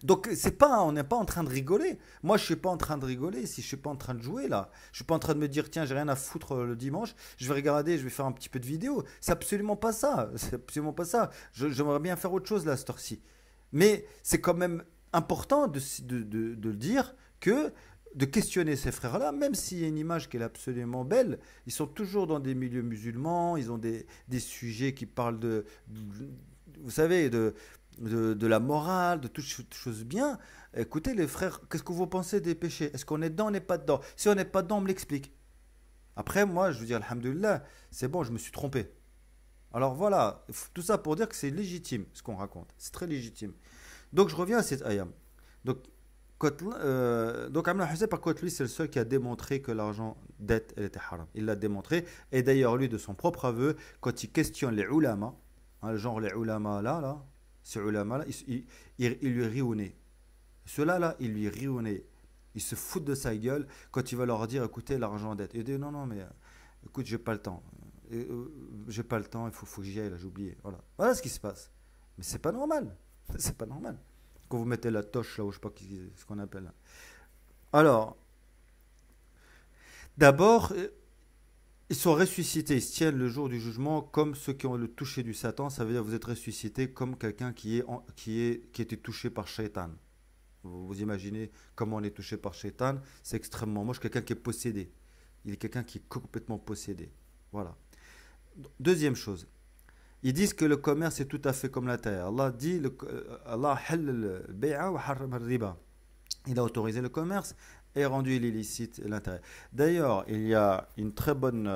Donc on n'est pas en train de rigoler. Moi, je suis pas en train de rigoler si je suis pas en train de jouer là. Je suis pas en train de me dire tiens, j'ai rien à foutre le dimanche, je vais regarder, je vais faire un petit peu de vidéo. C'est absolument pas ça. C'est absolument pas ça. J'aimerais bien faire autre chose là, cette heure-ci. Mais c'est quand même important de le dire que de questionner ces frères-là, même s'il y a une image qui est absolument belle, ils sont toujours dans des milieux musulmans, ils ont des sujets qui parlent vous savez, de la morale, de toutes choses bien. Écoutez les frères, qu'est-ce que vous pensez des péchés? Est-ce qu'on est dedans, on n'est pas dedans? Si on n'est pas dedans, on me l'explique. Après, moi, je veux dire, alhamdoulilah, c'est bon, je me suis trompé. Alors voilà, tout ça pour dire que c'est légitime ce qu'on raconte. C'est très légitime. Donc je reviens à cette ayam. Donc, donc Amr Hussein, par contre, lui, c'est le seul qui a démontré que l'argent dette, elle était haram. Il l'a démontré. Et d'ailleurs, lui, de son propre aveu, quand il questionne les ulama, hein, genre les ulama là, ces ulama là, il lui rit au nez. Ceux-là, là, il lui rit au nez. Ils se foutent de sa gueule quand il va leur dire, écoutez, l'argent dette. Il dit, non, non, mais écoute, j'ai pas le temps. J'ai pas le temps, faut que j'y aille, là, j'ai oublié. Voilà. Voilà ce qui se passe. Mais c'est pas normal. C'est pas normal. Quand vous mettez la toche là, ou je sais pas ce qu'on appelle. Alors, d'abord, ils sont ressuscités, ils se tiennent le jour du jugement comme ceux qui ont le toucher du Satan. Ça veut dire que vous êtes ressuscité comme quelqu'un qui était touché par Shaitan. Vous imaginez comment on est touché par Shaitan? C'est extrêmement moche. Quelqu'un qui est possédé. Il est quelqu'un qui est complètement possédé. Voilà. Deuxième chose. Ils disent que le commerce est tout à fait comme la terre. Allah dit, Allah il a autorisé le commerce et rendu illicite l'intérêt. D'ailleurs, il y a une très bonne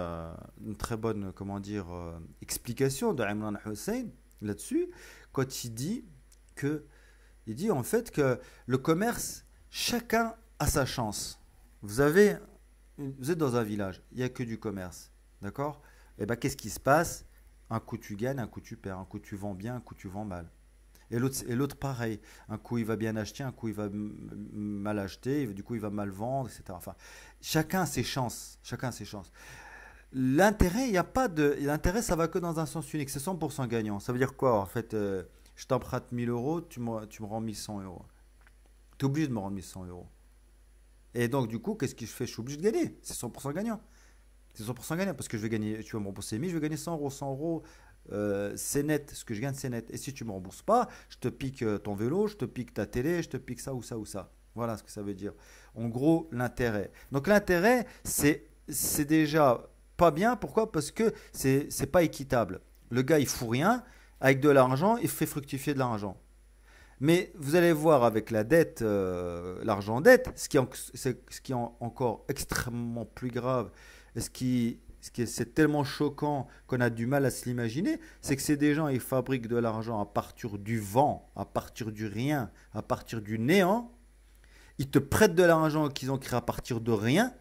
comment dire, explication de Imran Hussein là-dessus, quand il dit en fait que le commerce, chacun a sa chance. Vous êtes dans un village, il n'y a que du commerce, d'accord? Et bien, qu'est-ce qui se passe? Un coup tu gagnes, un coup tu perds, un coup tu vends bien, un coup tu vends mal. Et l'autre pareil. Un coup il va bien acheter, un coup il va mal acheter, du coup il va mal vendre, etc. Enfin, chacun a ses chances. Chacun a ses chances. L'intérêt, il n'y a pas de. L'intérêt, ça va que dans un sens unique. C'est 100% gagnant. Ça veut dire quoi? En fait, je t'emprunte 1000 euros, tu me rends 1100 euros. Tu es obligé de me rendre 1100 euros. Et donc, du coup, qu'est-ce que je fais? Je suis obligé de gagner. C'est 100% gagnant. C'est 100% gagnant parce que je vais gagner, tu vas me rembourser 1000, je vais gagner 100 euros. 100 euros, c'est net. Ce que je gagne, c'est net. Et si tu ne me rembourses pas, je te pique ton vélo, je te pique ta télé, je te pique ça ou ça ou ça. Voilà ce que ça veut dire. En gros, l'intérêt. Donc l'intérêt, c'est déjà pas bien. Pourquoi? Parce que c'est pas équitable. Le gars, il fout rien. Avec de l'argent, il fait fructifier de l'argent. Mais vous allez voir avec la dette, l'argent dette, ce qui est encore extrêmement plus grave, et c'est tellement choquant qu'on a du mal à se l'imaginer, c'est que c'est des gens, ils fabriquent de l'argent à partir du vent, à partir du rien, à partir du néant. Ils te prêtent de l'argent qu'ils ont créé à partir de rien.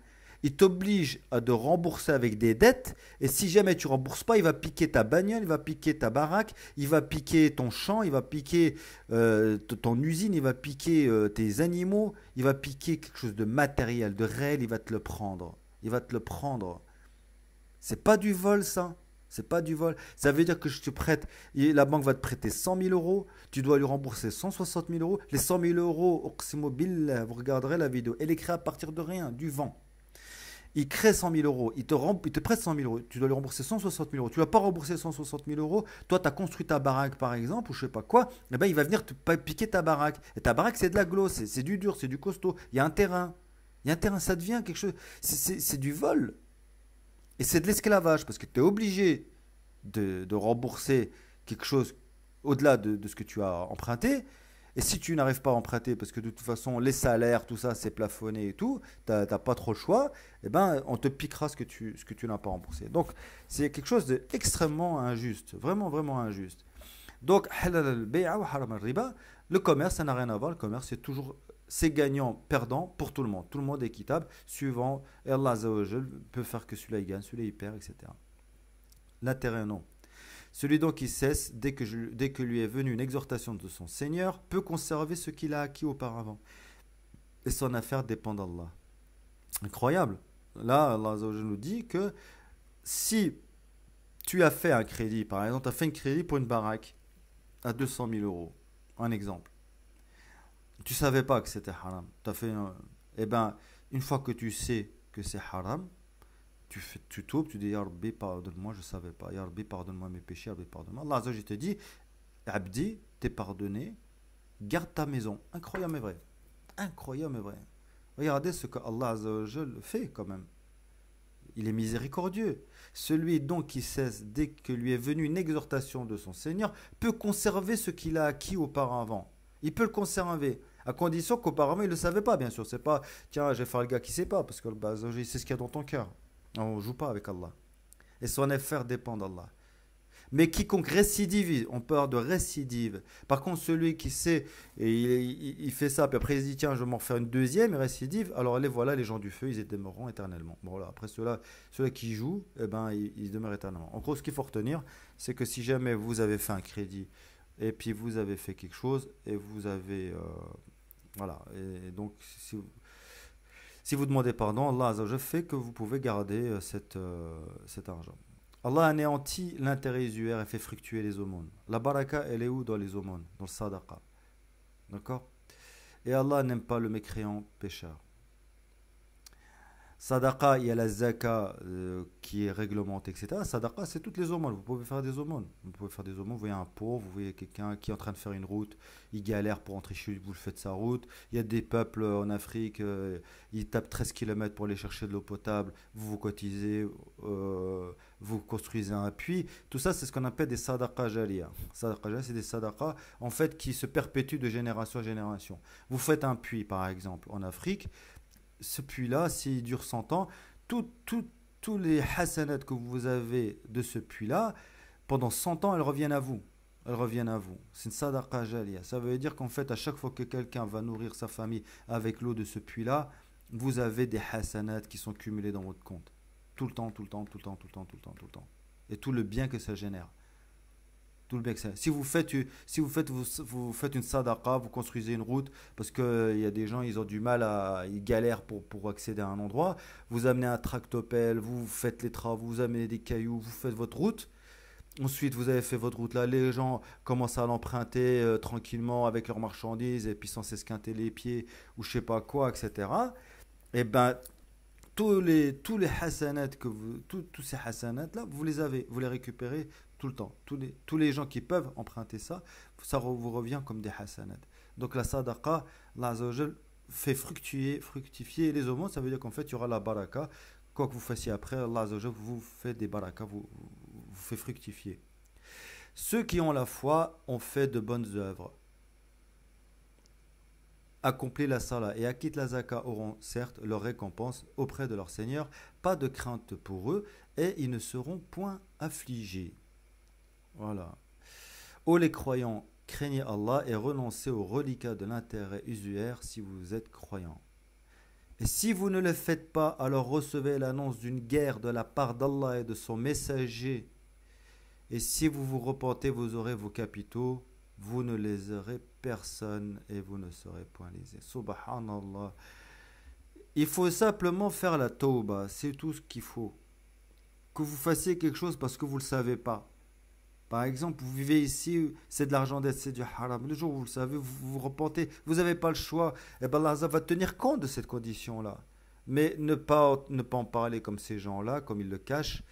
Ils t'obligent à de rembourser avec des dettes. Et si jamais tu ne rembourses pas, il va piquer ta bagnole, il va piquer ta baraque, il va piquer ton champ, il va piquer ton usine, il va piquer tes animaux, il va piquer quelque chose de matériel, de réel, il va te le prendre. Il va te le prendre. C'est pas du vol, ça. C'est pas du vol. Ça veut dire que je te prête, la banque va te prêter 100 000 euros, tu dois lui rembourser 160 000 euros. Les 100 000 euros, Oqsimu billah, vous regarderez la vidéo, elle est créée à partir de rien, du vent. Il crée 100 000 euros, il te prête 100 000 euros, tu dois lui rembourser 160 000 euros. Tu ne vas pas rembourser 160 000 euros, toi tu as construit ta baraque par exemple, ou je sais pas quoi, et ben il va venir te piquer ta baraque. Et ta baraque c'est de la gloss, c'est du dur, c'est du costaud. Il y a un terrain. Il y a un terrain, ça devient quelque chose. C'est du vol. Et c'est de l'esclavage, parce que tu es obligé de rembourser quelque chose au-delà de ce que tu as emprunté. Et si tu n'arrives pas à emprunter, parce que de toute façon, les salaires, tout ça, c'est plafonné et tout, tu n'as pas trop le choix, eh ben, on te piquera ce que tu n'as pas remboursé. Donc, c'est quelque chose d'extrêmement injuste, vraiment, vraiment injuste. Donc, halal al-bay'a wa haram al-riba, le commerce, ça n'a rien à voir. Le commerce, c'est gagnant, perdant pour tout le monde. Tout le monde est équitable, suivant, et Allah Azza wa Jal peut faire que celui-là il gagne, celui-là il perd, etc. L'intérêt, non. Celui donc qui cesse, dès que lui est venue une exhortation de son Seigneur, peut conserver ce qu'il a acquis auparavant. Et son affaire dépend d'Allah. Incroyable. Là, Allah Azza wa Jal nous dit que si tu as fait un crédit, par exemple, tu as fait un crédit pour une baraque à 200 000 euros, un exemple. Tu savais pas que c'était haram. T'as fait eh ben, une fois que tu sais que c'est haram, tu toubes, tu dis Ya Rabbi, pardonne-moi, je savais pas. Ya Rabbi, pardonne-moi mes péchés, Ya Rabbi, pardonne-moi. Allah Azza wa Jalla te dit, Abdi, t'es pardonné, garde ta maison. Incroyable mais vrai. Incroyable mais vrai. Regardez ce que Allah Azza wa Jalla fait quand même. Il est miséricordieux. Celui donc qui cesse dès que lui est venue une exhortation de son Seigneur peut conserver ce qu'il a acquis auparavant. Il peut le conserver, à condition qu'auparavant il ne le savait pas, bien sûr. C'est pas, tiens, je vais faire le gars qui ne sait pas, parce que bah, il sait ce qu'il y a dans ton cœur. On ne joue pas avec Allah. Et son affaire dépend d'Allah. Mais quiconque récidive, on parle de récidive. Par contre, celui qui sait, et il fait ça, puis après il se dit, tiens, je vais m'en faire une deuxième, récidive, alors les voilà, les gens du feu, ils demeureront éternellement. Bon, voilà, après ceux-là qui jouent, eh ben, ils demeurent éternellement. En gros, ce qu'il faut retenir, c'est que si jamais vous avez fait un crédit, et puis vous avez fait quelque chose, et vous avez... voilà, et donc si vous demandez pardon, Allah Azza wa Jalla fait que vous pouvez garder cet argent. Allah anéantit l'intérêt usuaire et fait fructuer les aumônes. La baraka, elle est où? Dans les aumônes, dans le sadaqa. D'accord? Et Allah n'aime pas le mécréant pécheur. Sadaqa, il y a la zaka qui est réglementée, etc. Sadaqa, c'est toutes les aumônes. Vous pouvez faire des aumônes. Vous pouvez faire des aumônes. Vous voyez un pauvre, vous voyez quelqu'un qui est en train de faire une route, il galère pour rentrer chez lui, vous le faites sa route. Il y a des peuples en Afrique, ils tapent 13 km pour aller chercher de l'eau potable. Vous vous cotisez, vous construisez un puits. Tout ça, c'est ce qu'on appelle des sadaqa jaliya. Sadaqa jaliya, c'est des sadaqa en fait qui se perpétuent de génération en génération. Vous faites un puits, par exemple, en Afrique. Ce puits-là, s'il dure 100 ans, tous les hasanats que vous avez de ce puits-là, pendant 100 ans, elles reviennent à vous. Elles reviennent à vous. C'est une sadaqa jaliya. Ça veut dire qu'en fait, à chaque fois que quelqu'un va nourrir sa famille avec l'eau de ce puits-là, vous avez des hasanats qui sont cumulés dans votre compte. Tout le temps, tout le temps, tout le temps, tout le temps, tout le temps, tout le temps. Et tout le bien que ça génère. Tout le bien que ça. Si vous faites une sadaqa, vous construisez une route, parce qu'il y a des gens, ils ont du mal ils galèrent pour accéder à un endroit. Vous amenez un tractopelle, vous faites les travaux, vous amenez des cailloux, vous faites votre route. Ensuite, vous avez fait votre route là, les gens commencent à l'emprunter tranquillement avec leurs marchandises et puis sans s'esquinter les pieds ou je sais pas quoi, etc. Et ben, tous les hasanats tous ces hasanats là, vous les avez, vous les récupérez tout le temps. Tous les gens qui peuvent emprunter ça, ça vous revient comme des hasanats. Donc la sadaqa, Allah Azza wa Jal fait fructifier les aumônes, ça veut dire qu'en fait, il y aura la baraka. Quoi que vous fassiez après, Allah Azza wa Jalla vous fait des barakas, vous fait fructifier. Ceux qui ont la foi ont fait de bonnes œuvres, accompli la salat et acquittent la zaka auront certes leur récompense auprès de leur Seigneur, pas de crainte pour eux, et ils ne seront point affligés. Voilà. Ô les croyants, craignez Allah et renoncez aux reliquats de l'intérêt usuaire si vous êtes croyants. Et si vous ne le faites pas, alors recevez l'annonce d'une guerre de la part d'Allah et de son messager. Et si vous vous repentez, vous aurez vos capitaux, vous ne léserez personne et vous ne serez point lésés. Subhanallah. Il faut simplement faire la tauba, c'est tout ce qu'il faut. Que vous fassiez quelque chose parce que vous ne le savez pas. Par exemple, vous vivez ici, c'est de l'argent d'aide, c'est du haram. Le jour où vous le savez, vous vous repentez, vous n'avez pas le choix. Et bien Allah va tenir compte de cette condition-là. Mais ne pas en parler comme ces gens-là, comme ils le cachent,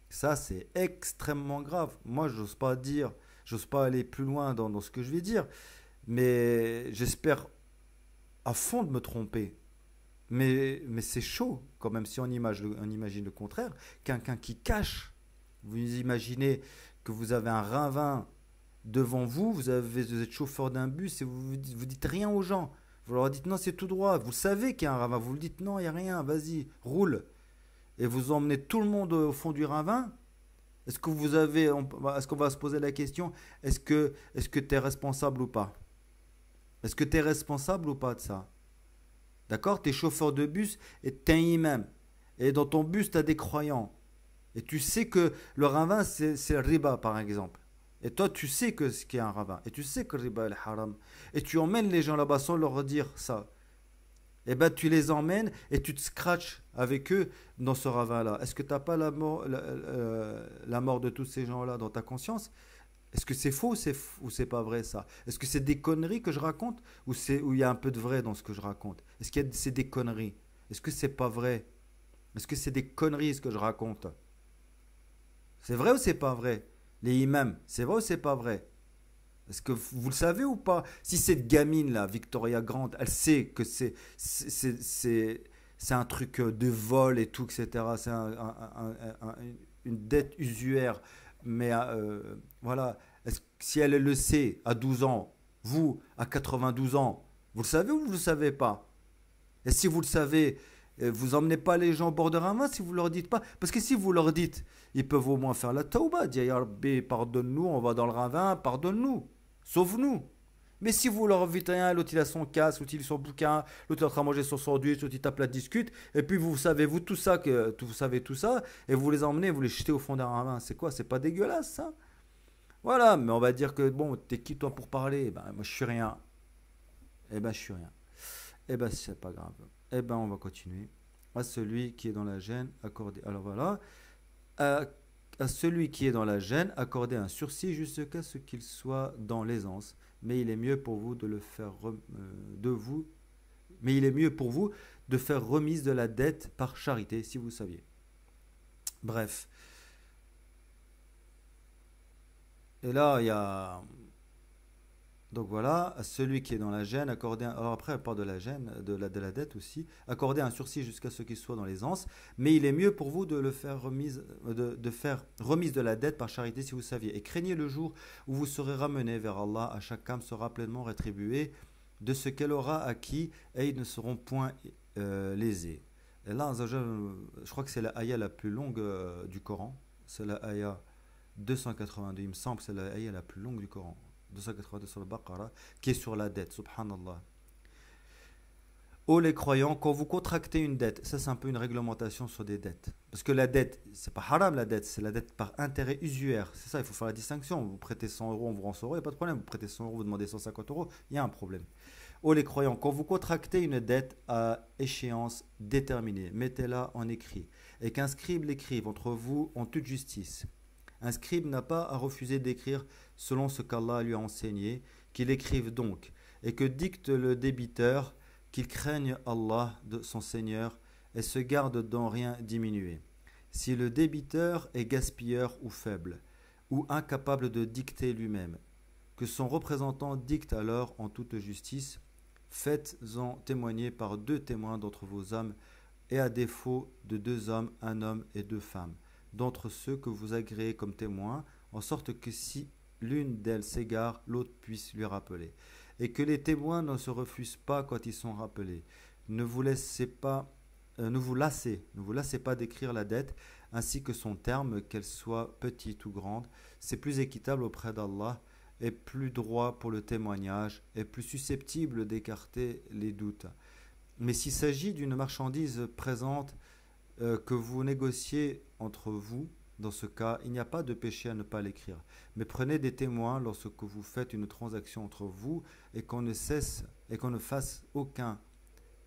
ça c'est extrêmement grave. Moi, j'ose pas aller plus loin dans ce que je vais dire. Mais j'espère à fond de me tromper. Mais c'est chaud, quand même, si on imagine le contraire. Quelqu'un qui cache, vous imaginez que vous avez un ravin devant vous, vous êtes chauffeur d'un bus et vous dites rien aux gens. Vous leur dites non, c'est tout droit. Vous savez qu'il y a un ravin. Vous le dites non, il n'y a rien, vas-y, roule. Et vous emmenez tout le monde au fond du ravin. Est-ce qu'on va se poser la question, est-ce que tu es responsable ou pas? Est-ce que tu es responsable ou pas de ça? D'accord? Tu es chauffeur de bus et tu es un imam. Et dans ton bus, tu as des croyants. Et tu sais que le ravin, c'est le riba, par exemple. Et toi, tu sais que ce qu'est un ravin. Et tu sais que le riba est haram. Et tu emmènes les gens là-bas sans leur dire ça. Et ben, tu les emmènes et tu te scratches avec eux dans ce ravin-là. Est-ce que tu n'as pas la mort de tous ces gens-là dans ta conscience? Est-ce que c'est faux ou c'est pas vrai ça? Est-ce que c'est des conneries que je raconte ou il y a un peu de vrai dans ce que je raconte? Est-ce que c'est des conneries? Est-ce que c'est pas vrai? Est-ce que c'est des conneries ce que je raconte? C'est vrai ou c'est pas vrai? Les imams, c'est vrai ou c'est pas vrai? Est-ce que vous le savez ou pas? Si cette gamine là, Victoria Grant, elle sait que c'est un truc de vol et tout, etc. C'est une dette usuaire. Mais voilà, si elle le sait à 12 ans, vous à 92 ans, vous le savez ou vous ne le savez pas? Et si vous le savez, vous emmenez pas les gens au bord de Rama si vous leur dites pas. Parce que si vous leur dites, ils peuvent au moins faire la tauba, dire Ya Rabbi, pardonne-nous, on va dans le ravin, pardonne-nous, sauve-nous. Mais si vous leur dites rien, l'autre il a son casque, l'autre il a son bouquin, l'autre il est en train de manger son sandwich, l'autre il tape la discute, et puis vous savez vous tout ça, vous savez tout ça, et vous les emmenez, vous les jetez au fond d'un ravin. C'est quoi? C'est pas dégueulasse ça? Voilà, mais on va dire que bon, t'es qui toi pour parler? Eh ben moi je suis rien. Eh ben je suis rien. Eh ben c'est pas grave. Eh ben on va continuer. À celui qui est dans la gêne, accordé. Alors voilà. À, à celui qui est dans la gêne, accordez un sursis jusqu'à ce qu'il soit dans l'aisance. Mais il est mieux pour vous de le faire de vous. Mais il est mieux pour vous de faire remise de la dette par charité, si vous saviez. Bref. Et là, il y a donc voilà, à celui qui est dans la gêne, alors après, elle parle de la gêne, de la dette aussi, accorder un sursis jusqu'à ce qu'il soit dans l'aisance, mais il est mieux pour vous de le faire faire remise de la dette par charité si vous saviez. Et craignez le jour où vous serez ramenés vers Allah, à chaque âme sera pleinement rétribuée de ce qu'elle aura acquis et ils ne seront point lésés. Et là, je crois que c'est la ayah la plus longue du Coran, c'est la ayah 282, il me semble que c'est la ayah la plus longue du Coran. 282 sur le Baqara, qui est sur la dette, subhanallah. Ô les croyants, quand vous contractez une dette, ça c'est un peu une réglementation sur des dettes. Parce que la dette, c'est pas haram la dette, c'est la dette par intérêt usuaire. C'est ça, il faut faire la distinction. Vous prêtez 100 euros, on vous rend 100 euros, il n'y a pas de problème. Vous prêtez 100 euros, vous demandez 150 euros, il y a un problème. Ô les croyants, quand vous contractez une dette à échéance déterminée, mettez-la en écrit. Et qu'un scribe l'écrive entre vous en toute justice. Un scribe n'a pas à refuser d'écrire selon ce qu'Allah lui a enseigné, qu'il écrive donc, et que dicte le débiteur, qu'il craigne Allah, de son Seigneur, et se garde d'en rien diminuer. Si le débiteur est gaspilleur ou faible, ou incapable de dicter lui-même, que son représentant dicte alors en toute justice, faites-en témoigner par 2 témoins d'entre vos hommes, et à défaut de 2 hommes, un homme et 2 femmes, d'entre ceux que vous agréez comme témoins, en sorte que si l'une d'elles s'égare, l'autre puisse lui rappeler. Et que les témoins ne se refusent pas quand ils sont rappelés. Ne vous laissez pas, ne vous lassez pas d'écrire la dette, ainsi que son terme, qu'elle soit petite ou grande. C'est plus équitable auprès d'Allah, et plus droit pour le témoignage, et plus susceptible d'écarter les doutes. Mais s'il s'agit d'une marchandise présente que vous négociez entre vous, dans ce cas, il n'y a pas de péché à ne pas l'écrire. Mais prenez des témoins lorsque vous faites une transaction entre vous et qu'on ne fasse aucun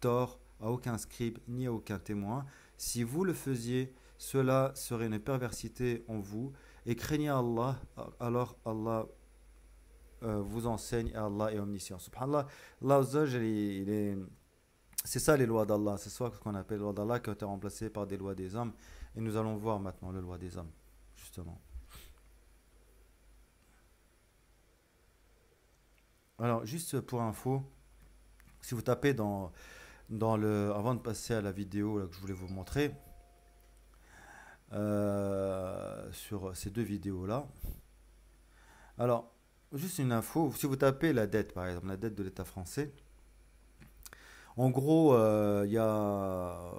tort à aucun scribe ni à aucun témoin. Si vous le faisiez, cela serait une perversité en vous. Et craignez Allah, alors Allah vous enseigne et Allah est omniscient. Subhanallah, Allah c'est ça les lois d'Allah, c'est ça ce qu'on appelle les lois d'Allah qui ont été remplacées par des lois des hommes. Et nous allons voir maintenant les lois des hommes, justement. Alors, juste pour info, si vous tapez avant de passer à la vidéo là, que je voulais vous montrer, sur ces 2 vidéos-là, alors, juste une info, si vous tapez la dette, par exemple, la dette de l'État français, en gros, il y a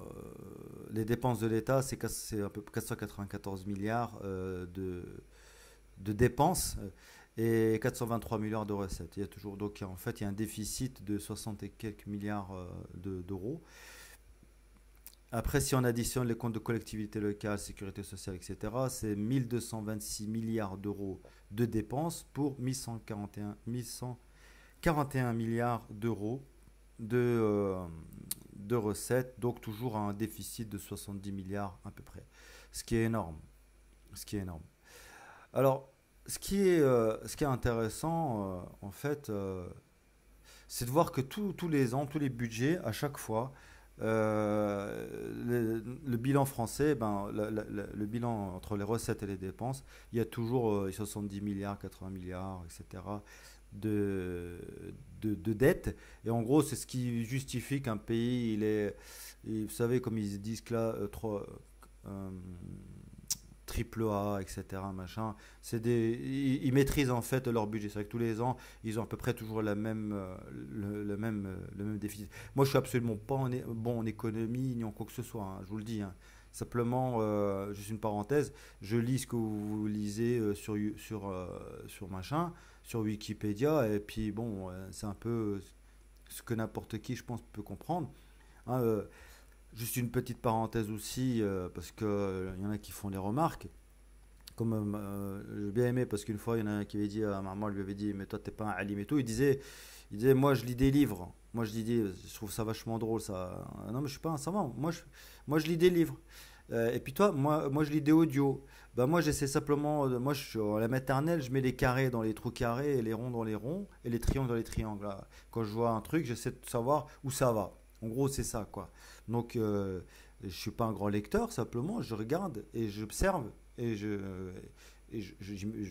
les dépenses de l'État, c'est à peu près 494 milliards de dépenses et 423 milliards de recettes. Il y a toujours, donc en fait, il y a un déficit de 60 et quelques milliards d'euros. Après, si on additionne les comptes de collectivités locales, sécurité sociale, etc., c'est 1226 milliards d'euros de dépenses pour 1141 milliards d'euros de recettes, donc toujours un déficit de 70 milliards à peu près, ce qui est énorme. Ce qui est énorme. Alors, ce qui est intéressant, en fait, c'est de voir que tous les ans, tous les budgets, à chaque fois, le bilan français, ben, le bilan entre les recettes et les dépenses, il y a toujours 70 milliards, 80 milliards, etc. de, de dettes. Et en gros, c'est ce qui justifie qu'un pays, vous savez, comme ils disent que là, euh, triple A, etc. Machin. Ils maîtrisent en fait leur budget. C'est vrai que tous les ans, ils ont à peu près toujours le même déficit. Moi, je suis absolument pas bon en économie ni en quoi que ce soit, hein, je vous le dis, hein. Simplement, juste une parenthèse, je lis ce que vous lisez sur machin, sur Wikipédia, et puis bon, c'est un peu ce que n'importe qui, je pense, peut comprendre, hein. Juste une petite parenthèse aussi, parce qu'il y en a qui font des remarques. Comme j'ai bien aimé, parce qu'une fois, il y en a un qui avait dit, maman lui avait dit, mais toi, t'es pas un alim et tout. Il disait, moi, je lis des livres. Moi, je trouve ça vachement drôle, ça. Non, mais je suis pas un savant. Moi, je lis des livres. Et puis toi, moi, je lis des audios. Ben, moi, j'essaie simplement, moi, je suis à la maternelle, je mets les carrés dans les trous carrés, et les ronds dans les ronds, et les triangles dans les triangles. Là. Quand je vois un truc, j'essaie de savoir où ça va. En gros, c'est ça, quoi. Donc, je suis pas un grand lecteur, simplement, je regarde et j'observe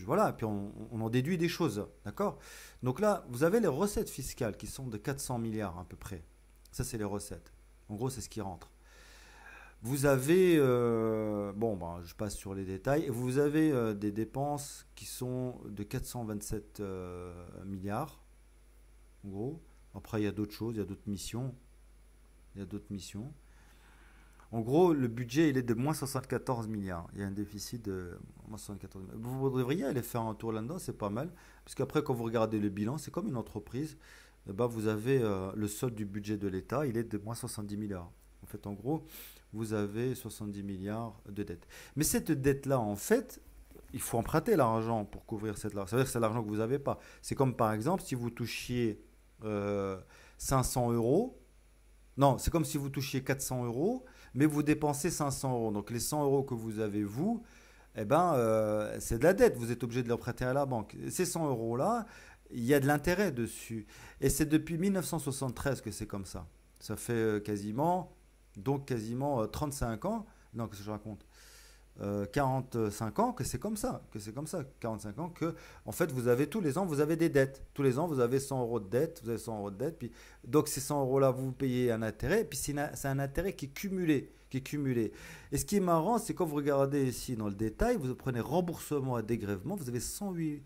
voilà, puis on en déduit des choses, d'accord? Donc là, vous avez les recettes fiscales qui sont de 400 milliards à peu près. Ça, c'est les recettes. En gros, c'est ce qui rentre. Vous avez, bon, ben, je passe sur les détails. Vous avez des dépenses qui sont de 427 milliards, en gros. Après, il y a d'autres choses, il y a d'autres missions. Il y a d'autres missions. En gros, le budget, il est de moins 74 milliards. Il y a un déficit de moins 74 milliards. Vous devriez aller faire un tour là-dedans, c'est pas mal. Parce qu'après, quand vous regardez le bilan, c'est comme une entreprise. Eh ben, vous avez le solde du budget de l'État, il est de moins 70 milliards. En fait, en gros, vous avez 70 milliards de dettes. Mais cette dette-là, en fait, il faut emprunter l'argent pour couvrir cette dette. Ça veut dire que c'est l'argent que vous n'avez pas. C'est comme par exemple, si vous touchiez 500 euros. Non, c'est comme si vous touchiez 400 euros, mais vous dépensez 500 euros. Donc les 100 euros que vous avez, vous, eh ben, c'est de la dette. Vous êtes obligé de l'emprunter à la banque. Ces 100 euros-là, il y a de l'intérêt dessus. Et c'est depuis 1973 que c'est comme ça. Ça fait quasiment 35 ans. Non, qu'est-ce que je raconte? 45 ans, que c'est comme ça, 45 ans, que en fait vous avez tous les ans, vous avez des dettes. Tous les ans, vous avez 100 euros de dette, vous avez 100 euros de dette, puis donc ces 100 euros-là, vous payez un intérêt, puis c'est un intérêt qui est cumulé, qui est cumulé. Et ce qui est marrant, c'est quand vous regardez ici dans le détail, vous prenez remboursement et dégrèvement, vous avez 108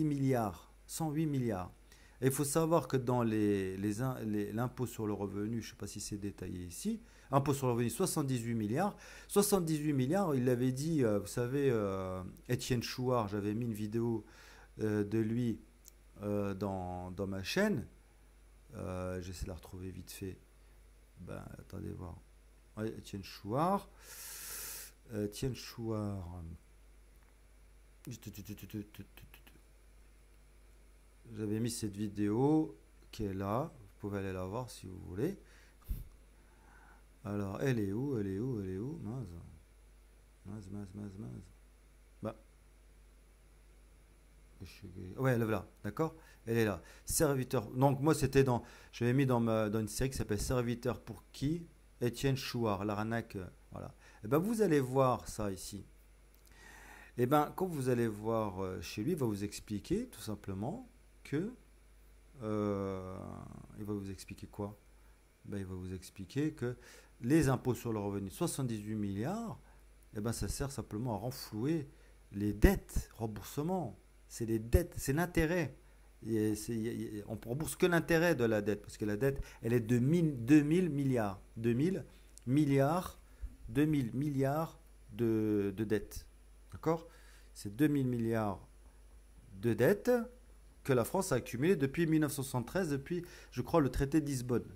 milliards, 108 milliards. Et il faut savoir que dans l'impôt sur le revenu, je ne sais pas si c'est détaillé ici, impôt sur le revenu 78 milliards. 78 milliards, il l'avait dit, vous savez, Étienne Chouard, j'avais mis une vidéo de lui dans ma chaîne. J'essaie de la retrouver vite fait. Ben, attendez voir. Ouais, Étienne Chouard. Étienne Chouard. J'avais mis cette vidéo qui est là. Vous pouvez aller la voir si vous voulez. Alors, elle est où? Elle est où? Elle est où? Mince. Bah, ouais, elle est là, d'accord? Elle est là. Serviteur. Donc, moi, c'était dans. Je l'avais mis dans une série qui s'appelle Serviteur pour qui? Étienne Chouard, l'arnaque. Voilà. Et ben, vous allez voir ça ici. Et ben, quand vous allez voir chez lui, il va vous expliquer tout simplement que. Il va vous expliquer quoi? Ben, il va vous expliquer que les impôts sur le revenu, 78 milliards, eh ben, ça sert simplement à renflouer les dettes, remboursement. C'est les dettes, c'est l'intérêt. On ne rembourse que l'intérêt de la dette, parce que la dette, elle est de 2000 milliards. 2000 milliards, 2000 milliards de dettes. D'accord? C'est 2000 milliards de dettes que la France a accumulées depuis 1973, depuis, je crois, le traité de Lisbonne.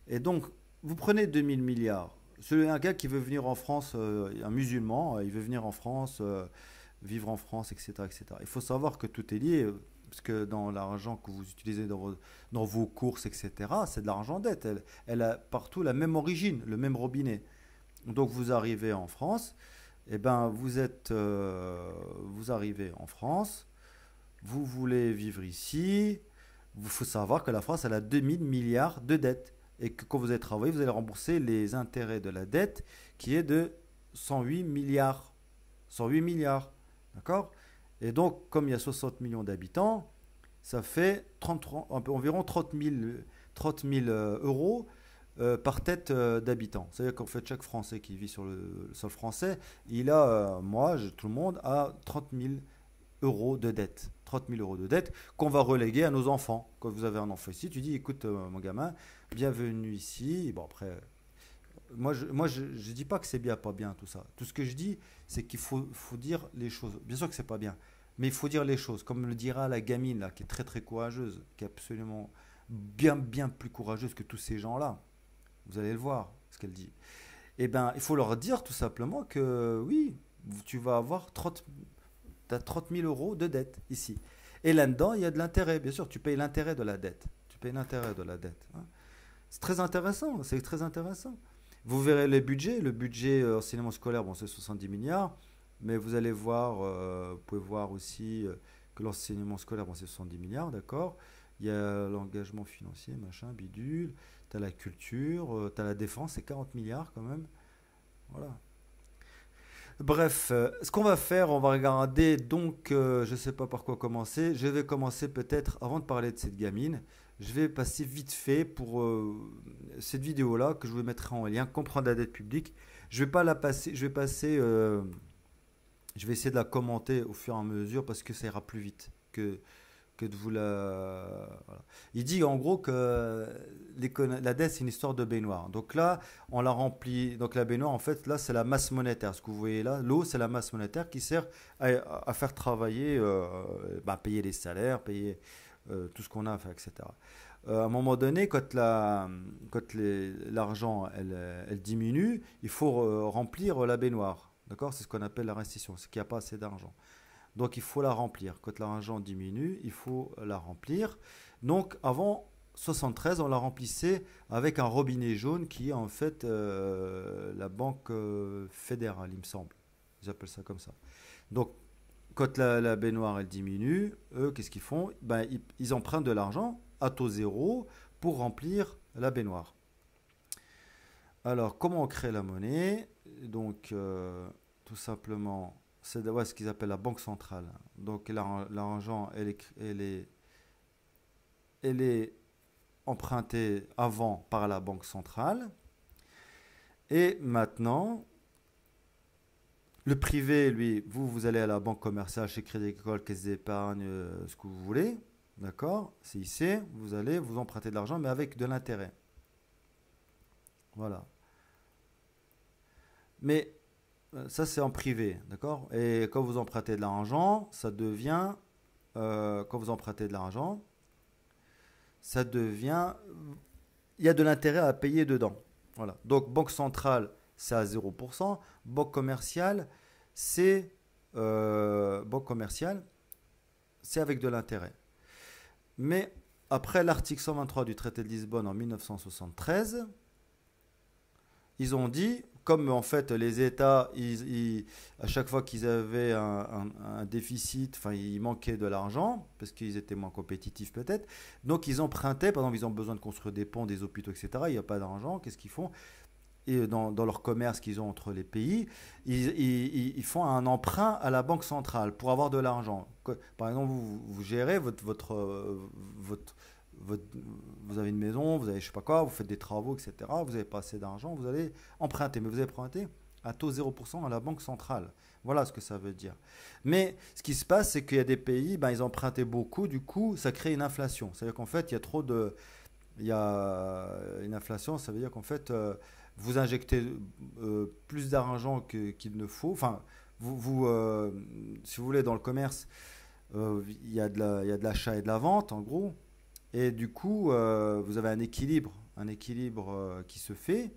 Et donc, vous prenez 2000 milliards. C'est un gars qui veut venir en France, un musulman, il veut venir en France, vivre en France, etc., etc. Il faut savoir que tout est lié, parce que dans l'argent que vous utilisez dans vos courses, etc., c'est de l'argent dette. Elle a partout la même origine, le même robinet. Donc, vous arrivez en France, et ben, vous arrivez en France, vous voulez vivre ici, il faut savoir que la France, elle a 2000 milliards de dettes et que quand vous allez travailler, vous allez rembourser les intérêts de la dette qui est de 108 milliards. 108 milliards. D'accord? Et donc, comme il y a 60 millions d'habitants, ça fait environ 30 000 euros par tête d'habitant. C'est-à-dire qu'en fait, chaque Français qui vit sur le sol français, il a, tout le monde a 30 000 euros de dette. 30 000 euros de dette qu'on va reléguer à nos enfants. Quand vous avez un enfant ici, tu dis, écoute, mon gamin, bienvenue ici. Bon, après, je dis pas que c'est bien, pas bien, tout ça. Tout ce que je dis, c'est qu'il faut dire les choses. Bien sûr que c'est pas bien, mais il faut dire les choses. Comme le dira la gamine, là, qui est très, très courageuse, qui est absolument bien plus courageuse que tous ces gens-là. Vous allez le voir, ce qu'elle dit. Eh bien, il faut leur dire tout simplement que oui, tu vas avoir 30 000 euros de dette ici. Et là-dedans, il y a de l'intérêt. Bien sûr, tu payes l'intérêt de la dette. Tu payes l'intérêt de la dette. Hein. C'est très intéressant. C'est très intéressant. Vous verrez les budgets. Le budget enseignement scolaire, bon, c'est 70 milliards. Mais vous allez voir, vous pouvez voir aussi que l'enseignement scolaire, bon, c'est 70 milliards, d'accord. Il y a l'engagement financier, machin, bidule. Tu as la culture, tu as la défense, c'est 40 milliards quand même. Voilà. Bref, ce qu'on va faire, on va regarder donc, je ne sais pas par quoi commencer. Je vais commencer peut-être, avant de parler de cette gamine, je vais passer vite fait pour cette vidéo-là que je vous mettrai en lien, comprendre la dette publique. Je vais pas la passer, je vais essayer de la commenter au fur et à mesure parce que ça ira plus vite que de vous la. Voilà. Il dit en gros que la dette c'est une histoire de baignoire. Donc là, on la remplit. Donc la baignoire, en fait, là c'est la masse monétaire. Ce que vous voyez là, l'eau c'est la masse monétaire qui sert à faire travailler, payer les salaires, payer tout ce qu'on a à faire, etc. À un moment donné, quand l'argent elle diminue, il faut remplir la baignoire. D'accord? C'est ce qu'on appelle la restitution, c'est qu'il n'y a pas assez d'argent. Donc il faut la remplir. Quand l'argent diminue, il faut la remplir. Donc avant 73, on la remplissait avec un robinet jaune qui est en fait la banque fédérale, il me semble. Ils appellent ça comme ça. Donc quand la baignoire elle diminue, eux, qu'est-ce qu'ils font? Ben, ils empruntent de l'argent à taux zéro pour remplir la baignoire. Alors comment on crée la monnaie? Donc tout simplement, c'est ouais, ce qu'ils appellent la banque centrale. Donc l'argent, elle est empruntée avant par la banque centrale. Et maintenant, le privé, lui, vous allez à la banque commerciale, chez Crédit Agricole, Caisse d'épargne, ce que vous voulez. D'accord? CIC, vous allez vous emprunter de l'argent, mais avec de l'intérêt. Voilà. Mais ça, c'est en privé, d'accord? Et quand vous empruntez de l'argent, ça devient, quand vous empruntez de l'argent, ça devient, il y a de l'intérêt à payer dedans. Voilà. Donc, banque centrale, c'est à 0%. Banque commerciale, c'est banque commerciale, c'est avec de l'intérêt. Mais après l'article 123 du traité de Lisbonne en 1973, ils ont dit, comme en fait les États, à chaque fois qu'ils avaient un déficit, enfin il manquait de l'argent, parce qu'ils étaient moins compétitifs peut-être, donc ils empruntaient, par exemple ils ont besoin de construire des ponts, des hôpitaux, etc. Il n'y a pas d'argent, qu'est-ce qu'ils font? Et dans leur commerce qu'ils ont entre les pays, ils font un emprunt à la banque centrale pour avoir de l'argent. Par exemple, vous gérez votre- votre- vous avez une maison, vous avez je sais pas quoi, vous faites des travaux, etc. Vous n'avez pas assez d'argent, vous allez emprunter. Mais vous allez emprunter à taux 0% à la banque centrale. Voilà ce que ça veut dire. Mais ce qui se passe, c'est qu'il y a des pays, ben, ils empruntaient beaucoup, du coup, ça crée une inflation. C'est-à-dire qu'en fait, il y a trop de, il y a une inflation, ça veut dire qu'en fait, vous injectez plus d'argent qu'il ne faut. Enfin, si vous voulez, dans le commerce, il y a de l'achat et de la vente, en gros. Et du coup, vous avez un équilibre qui se fait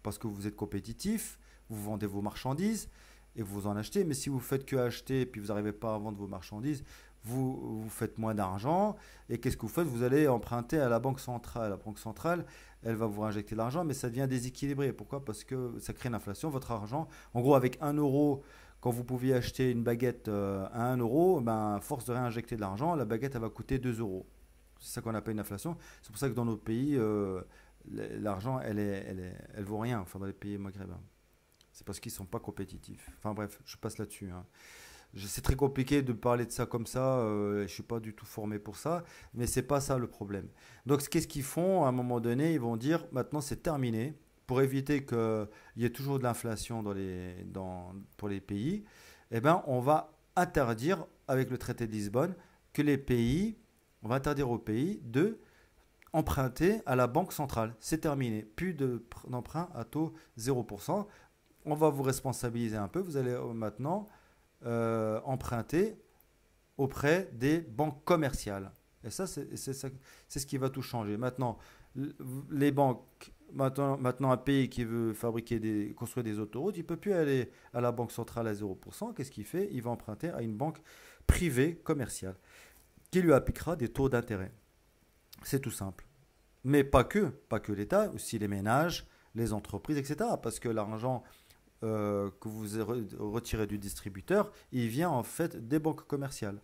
parce que vous êtes compétitif, vous vendez vos marchandises et vous en achetez. Mais si vous faites que acheter et puis vous n'arrivez pas à vendre vos marchandises, vous faites moins d'argent. Et qu'est-ce que vous faites? Vous allez emprunter à la banque centrale. La banque centrale, elle va vous injecter l'argent, mais ça devient déséquilibré. Pourquoi? Parce que ça crée une inflation. Votre argent, en gros, avec 1 euro, quand vous pouviez acheter une baguette à 1 euro, ben, à force de réinjecter de l'argent, la baguette, elle va coûter 2 euros. C'est ça qu'on appelle une inflation. C'est pour ça que dans nos pays, l'argent, elle vaut rien, enfin dans les pays maghrébins. C'est parce qu'ils ne sont pas compétitifs. Enfin bref, je passe là-dessus, hein. C'est très compliqué de parler de ça comme ça, je ne suis pas du tout formé pour ça, mais c'est pas ça le problème. Donc qu'est-ce qu'ils font? À un moment donné, ils vont dire maintenant c'est terminé, pour éviter qu'il y ait toujours de l'inflation pour les pays, eh ben, on va interdire, avec le traité de Lisbonne, que les pays, on va interdire aux pays de emprunter à la banque centrale. C'est terminé. Plus d'emprunt à taux 0%. On va vous responsabiliser un peu. Vous allez maintenant emprunter auprès des banques commerciales. Et ça, c'est ce qui va tout changer. Maintenant, les banques, maintenant un pays qui veut construire des autoroutes, il ne peut plus aller à la banque centrale à 0%. Qu'est-ce qu'il fait? Il va emprunter à une banque privée commerciale qui lui appliquera des taux d'intérêt. C'est tout simple. Mais pas que l'État, aussi les ménages, les entreprises, etc. Parce que l'argent que vous retirez du distributeur, il vient en fait des banques commerciales.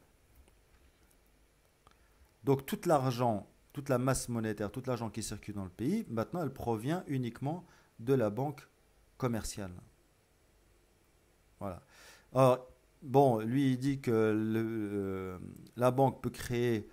Donc tout l'argent, toute la masse monétaire, tout l'argent qui circule dans le pays, maintenant elle provient uniquement de la banque commerciale. Voilà. Alors, bon, lui il dit que la banque peut créer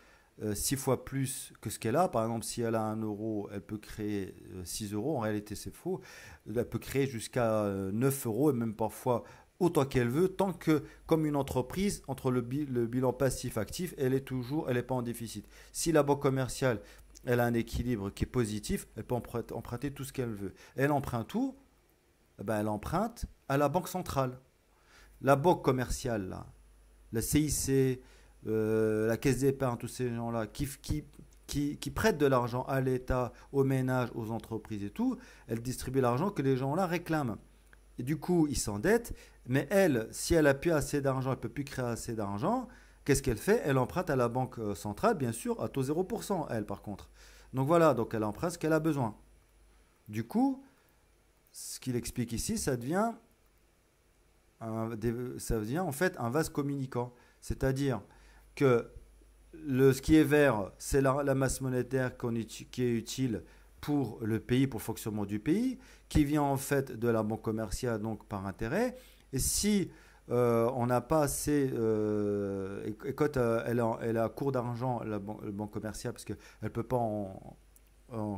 6 fois plus que ce qu'elle a. Par exemple, si elle a 1 euro, elle peut créer 6 euros. En réalité, c'est faux. Elle peut créer jusqu'à 9 euros et même parfois autant qu'elle veut, tant que, comme une entreprise, entre le bilan passif-actif, elle est pas en déficit. Si la banque commerciale, elle a un équilibre qui est positif, elle peut emprunter tout ce qu'elle veut. Elle emprunte tout, eh ben, elle emprunte à la banque centrale. La banque commerciale, là, la CIC, la caisse d'épargne, tous ces gens-là qui prêtent de l'argent à l'État, aux ménages, aux entreprises et tout, elle distribue l'argent que les gens-là réclament. Et du coup, ils s'endettent, mais elle, si elle a plus assez d'argent, elle ne peut plus créer assez d'argent, qu'est-ce qu'elle fait? Elle emprunte à la banque centrale, bien sûr, à taux 0%, elle par contre. Donc voilà, donc elle emprunte ce qu'elle a besoin. Du coup, ce qu'il explique ici, ça devient en fait un vase communicant. C'est-à-dire que ce qui est vert, c'est la masse monétaire qui est utile pour le pays, pour le fonctionnement du pays, qui vient en fait de la banque commerciale, donc par intérêt. Et si on n'a pas assez, et quand elle a court d'argent, la banque commerciale, parce qu'elle ne peut pas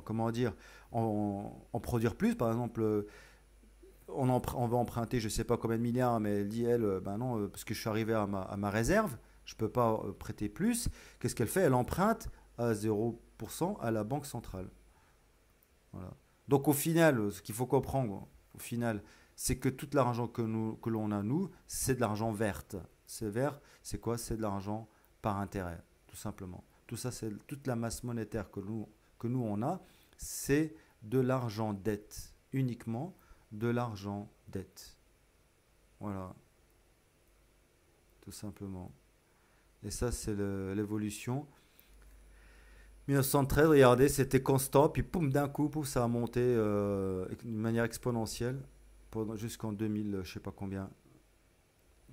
comment dire, en produire plus, par exemple, on va emprunter je ne sais pas combien de milliards, mais elle dit, elle, ben non, parce que je suis arrivé à ma réserve, je ne peux pas prêter plus. Qu'est-ce qu'elle fait? Elle emprunte à 0% à la banque centrale. Voilà. Donc au final, ce qu'il faut comprendre, au final, c'est que tout l'argent que l'on a, nous, c'est de l'argent verte. C'est vert, c'est quoi? C'est de l'argent par intérêt, tout simplement. Tout ça, c'est toute la masse monétaire que nous on a, c'est de l'argent dette, uniquement de l'argent dette. Voilà, tout simplement. Et ça, c'est l'évolution. 1913, regardez, c'était constant, puis poum, d'un coup, pouf, ça a monté d'une manière exponentielle jusqu'en 2000, je sais pas combien.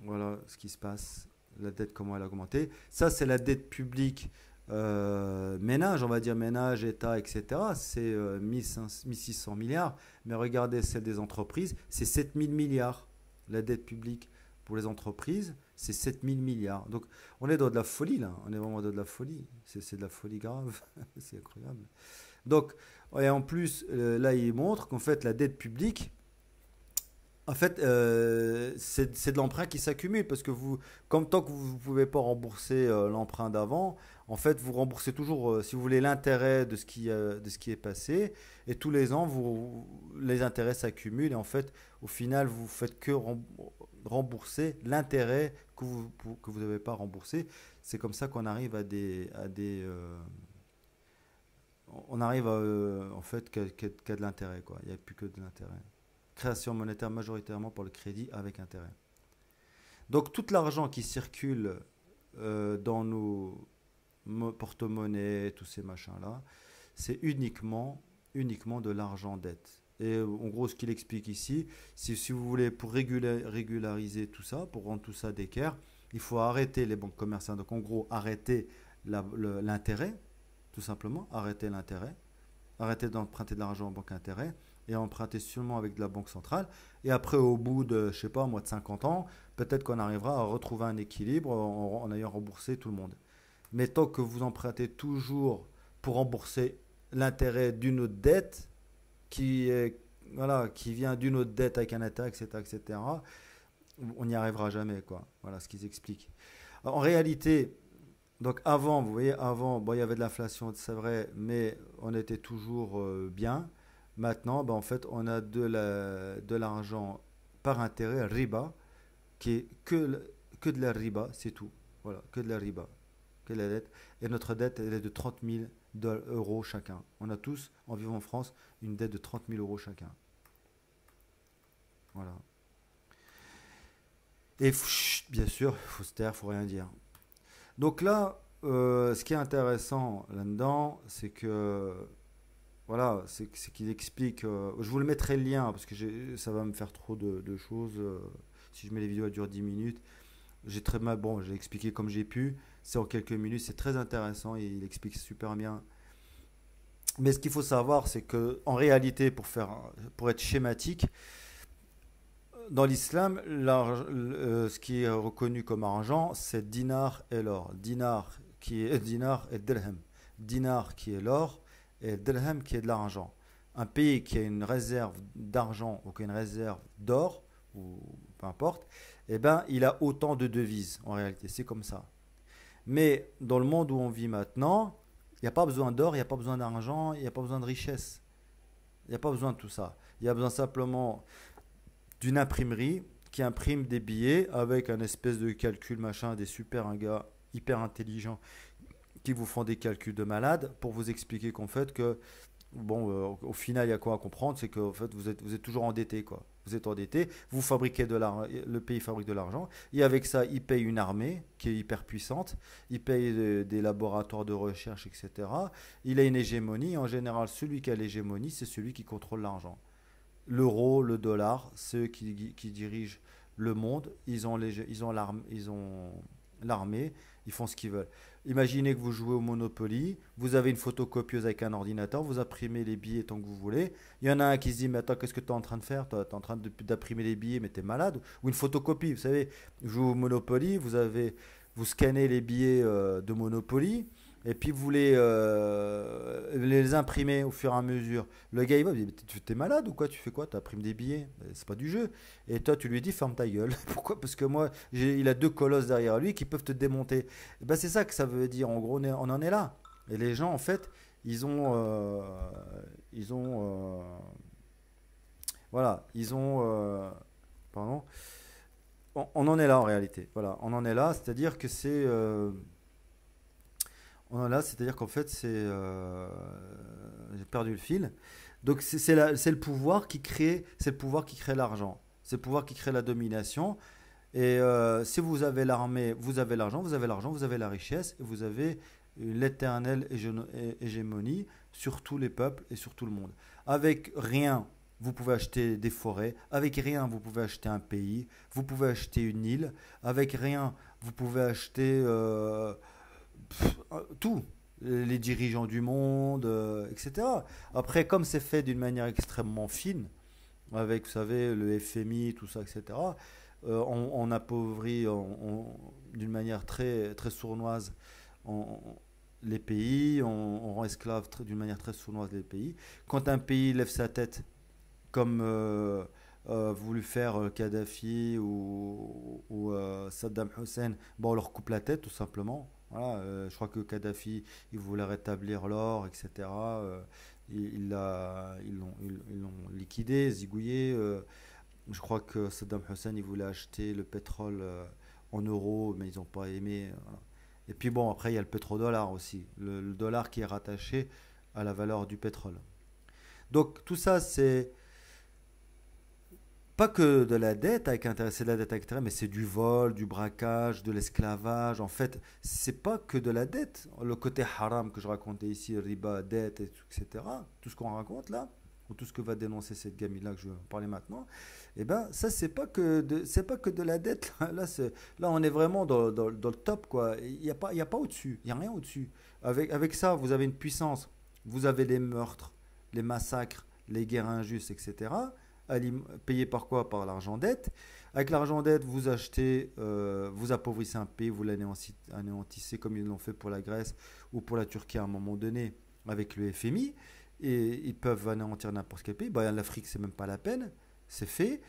Voilà ce qui se passe, la dette, comment elle a augmenté. Ça, c'est la dette publique ménage, on va dire ménage, État, etc. C'est 1600 milliards. Mais regardez celle des entreprises, c'est 7000 milliards. La dette publique pour les entreprises, c'est 7000 milliards. Donc on est dans de la folie là, on est vraiment dans de la folie. C'est de la folie grave, c'est incroyable. Donc, et en plus, là, il montre qu'en fait, la dette publique, en fait, c'est de l'emprunt qui s'accumule parce que vous, comme tant que vous ne pouvez pas rembourser l'emprunt d'avant, en fait, vous remboursez toujours, si vous voulez, l'intérêt de ce qui est passé. Et tous les ans, les intérêts s'accumulent. Et en fait, au final, vous faites que rembourser l'intérêt que vous n'avez pas remboursé. C'est comme ça qu'on arrive on arrive à, en fait, qu'à de l'intérêt, quoi. Il n'y a plus que de l'intérêt. Création monétaire majoritairement pour le crédit avec intérêt. Donc tout l'argent qui circule dans nos porte-monnaies, tous ces machins-là, c'est uniquement de l'argent dette. Et en gros, ce qu'il explique ici, si vous voulez, pour régulariser tout ça, pour rendre tout ça d'équerre, il faut arrêter les banques commerciales. Donc en gros, arrêter l'intérêt, tout simplement, arrêter l'intérêt, arrêter d'emprunter de l'argent en banque intérêt et emprunter seulement avec de la banque centrale. Et après, au bout de, je sais pas, moi de 50 ans, peut-être qu'on arrivera à retrouver un équilibre en ayant remboursé tout le monde. Mais tant que vous empruntez toujours pour rembourser l'intérêt d'une autre dette qui est, voilà, qui vient d'une autre dette avec un intérêt, etc., etc., on n'y arrivera jamais, quoi. Voilà ce qu'ils expliquent. En réalité, donc avant, vous voyez, avant, bon, il y avait de l'inflation, c'est vrai, mais on était toujours bien. Maintenant, ben, en fait, on a de l'argent par intérêt, riba, qui est que de la riba, c'est tout. Voilà, que de la riba, que de la dette. Et notre dette, elle est de 30 000 euros chacun. On a tous, en vivant en France, une dette de 30 000 euros chacun. Voilà. Et chut, bien sûr, il faut se taire, il faut rien dire. Donc là, ce qui est intéressant là-dedans, c'est que voilà, c'est qu'il explique. Je vous le mettrai le lien parce que ça va me faire trop de choses. Si je mets les vidéos, elles durent 10 minutes. J'ai très mal. Bon, j'ai expliqué comme j'ai pu. C'est en quelques minutes. C'est très intéressant et il explique super bien. Mais ce qu'il faut savoir, c'est que en réalité, pour être schématique, dans l'islam, ce qui est reconnu comme argent, c'est dinar et l'or. Dinar et dirham. Dinar qui est l'or et dirham qui est de l'argent. Un pays qui a une réserve d'argent ou qui a une réserve d'or, ou peu importe, eh ben, il a autant de devises en réalité. C'est comme ça. Mais dans le monde où on vit maintenant, il n'y a pas besoin d'or, il n'y a pas besoin d'argent, il n'y a pas besoin de richesse. Il n'y a pas besoin de tout ça. Il y a besoin simplement d'une imprimerie qui imprime des billets avec un espèce de calcul machin, des super un gars hyper intelligents qui vous font des calculs de malade pour vous expliquer qu'en fait que bon au final il y a quoi à comprendre, c'est que en fait vous êtes toujours endetté quoi. Vous êtes endetté, vous fabriquez de l'argent, le pays fabrique de l'argent et avec ça il paye une armée qui est hyper puissante, il paye des laboratoires de recherche etc. Il a une hégémonie, en général celui qui a l'hégémonie c'est celui qui contrôle l'argent. L'euro, le dollar, ceux qui dirigent le monde, ils ont l'arme, l'armée, ils font ce qu'ils veulent. Imaginez que vous jouez au Monopoly, vous avez une photocopieuse avec un ordinateur, vous imprimez les billets tant que vous voulez. Il y en a un qui se dit, mais attends, qu'est-ce que tu es en train de faire? Tu es en train d'imprimer les billets, mais tu es malade. Ou une photocopie, vous savez, vous jouez au Monopoly, vous scannez les billets de Monopoly, et puis vous les imprimez au fur et à mesure. Le gars, il va, il dit, tu es malade ou quoi? Tu fais quoi? Tu imprimes des billets? C'est pas du jeu. Et toi, tu lui dis, ferme ta gueule. Pourquoi? Parce que moi, il a deux colosses derrière lui qui peuvent te démonter. Et ben, c'est ça que ça veut dire. En gros, on en est là. Et les gens, en fait, ils ont, ils ont, voilà, ils ont, pardon, on en est là en réalité. Voilà, on en est là, c'est-à-dire que on en est là, c'est-à-dire qu'en fait, j'ai perdu le fil. Donc c'est le pouvoir qui crée, c'est le pouvoir qui crée l'argent, c'est le pouvoir qui crée la domination. Et si vous avez l'armée, vous avez l'argent, vous avez l'argent, vous avez la richesse, et vous avez l'éternelle hégémonie sur tous les peuples et sur tout le monde. Avec rien, vous pouvez acheter des forêts. Avec rien, vous pouvez acheter un pays. Vous pouvez acheter une île. Avec rien, vous pouvez acheter tout. Les dirigeants du monde, etc. Après, comme c'est fait d'une manière extrêmement fine, avec, vous savez, le FMI, tout ça, etc., on appauvrit d'une manière très, très sournoise on- les pays, on rend esclaves d'une manière très sournoise les pays. Quand un pays lève sa tête, comme voulu faire Kadhafi ou Saddam Hussein, bon, on leur coupe la tête tout simplement. Voilà, je crois que Kadhafi, il voulait rétablir l'or, etc. Ils l'ont liquidé, zigouillé. Je crois que Saddam Hussein, il voulait acheter le pétrole en euros, mais ils n'ont pas aimé. Voilà. Et puis bon, après, il y a le pétrodollar aussi. Le dollar qui est rattaché à la valeur du pétrole. Donc tout ça, c'est pas que de la dette avec intérêt, c'est de la dette avec intérêt, mais c'est du vol, du braquage, de l'esclavage. En fait, c'est pas que de la dette. Le côté haram que je racontais ici, riba, dette, etc. Tout ce qu'on raconte là, ou tout ce que va dénoncer cette gamine-là que je vais parler maintenant, eh ben, ça, c'est pas que de la dette. Là, là on est vraiment dans le top, quoi. Il y a pas au-dessus. Il n'y a rien au-dessus. Avec ça, vous avez une puissance. Vous avez les meurtres, les massacres, les guerres injustes, etc. Payé par quoi? Par l'argent dette. Avec l'argent dette, vous achetez, vous appauvrissez un pays, vous l'anéantissez comme ils l'ont fait pour la Grèce ou pour la Turquie à un moment donné avec le FMI. Et ils peuvent anéantir n'importe quel pays. Bah, l'Afrique, c'est même pas la peine. C'est fait.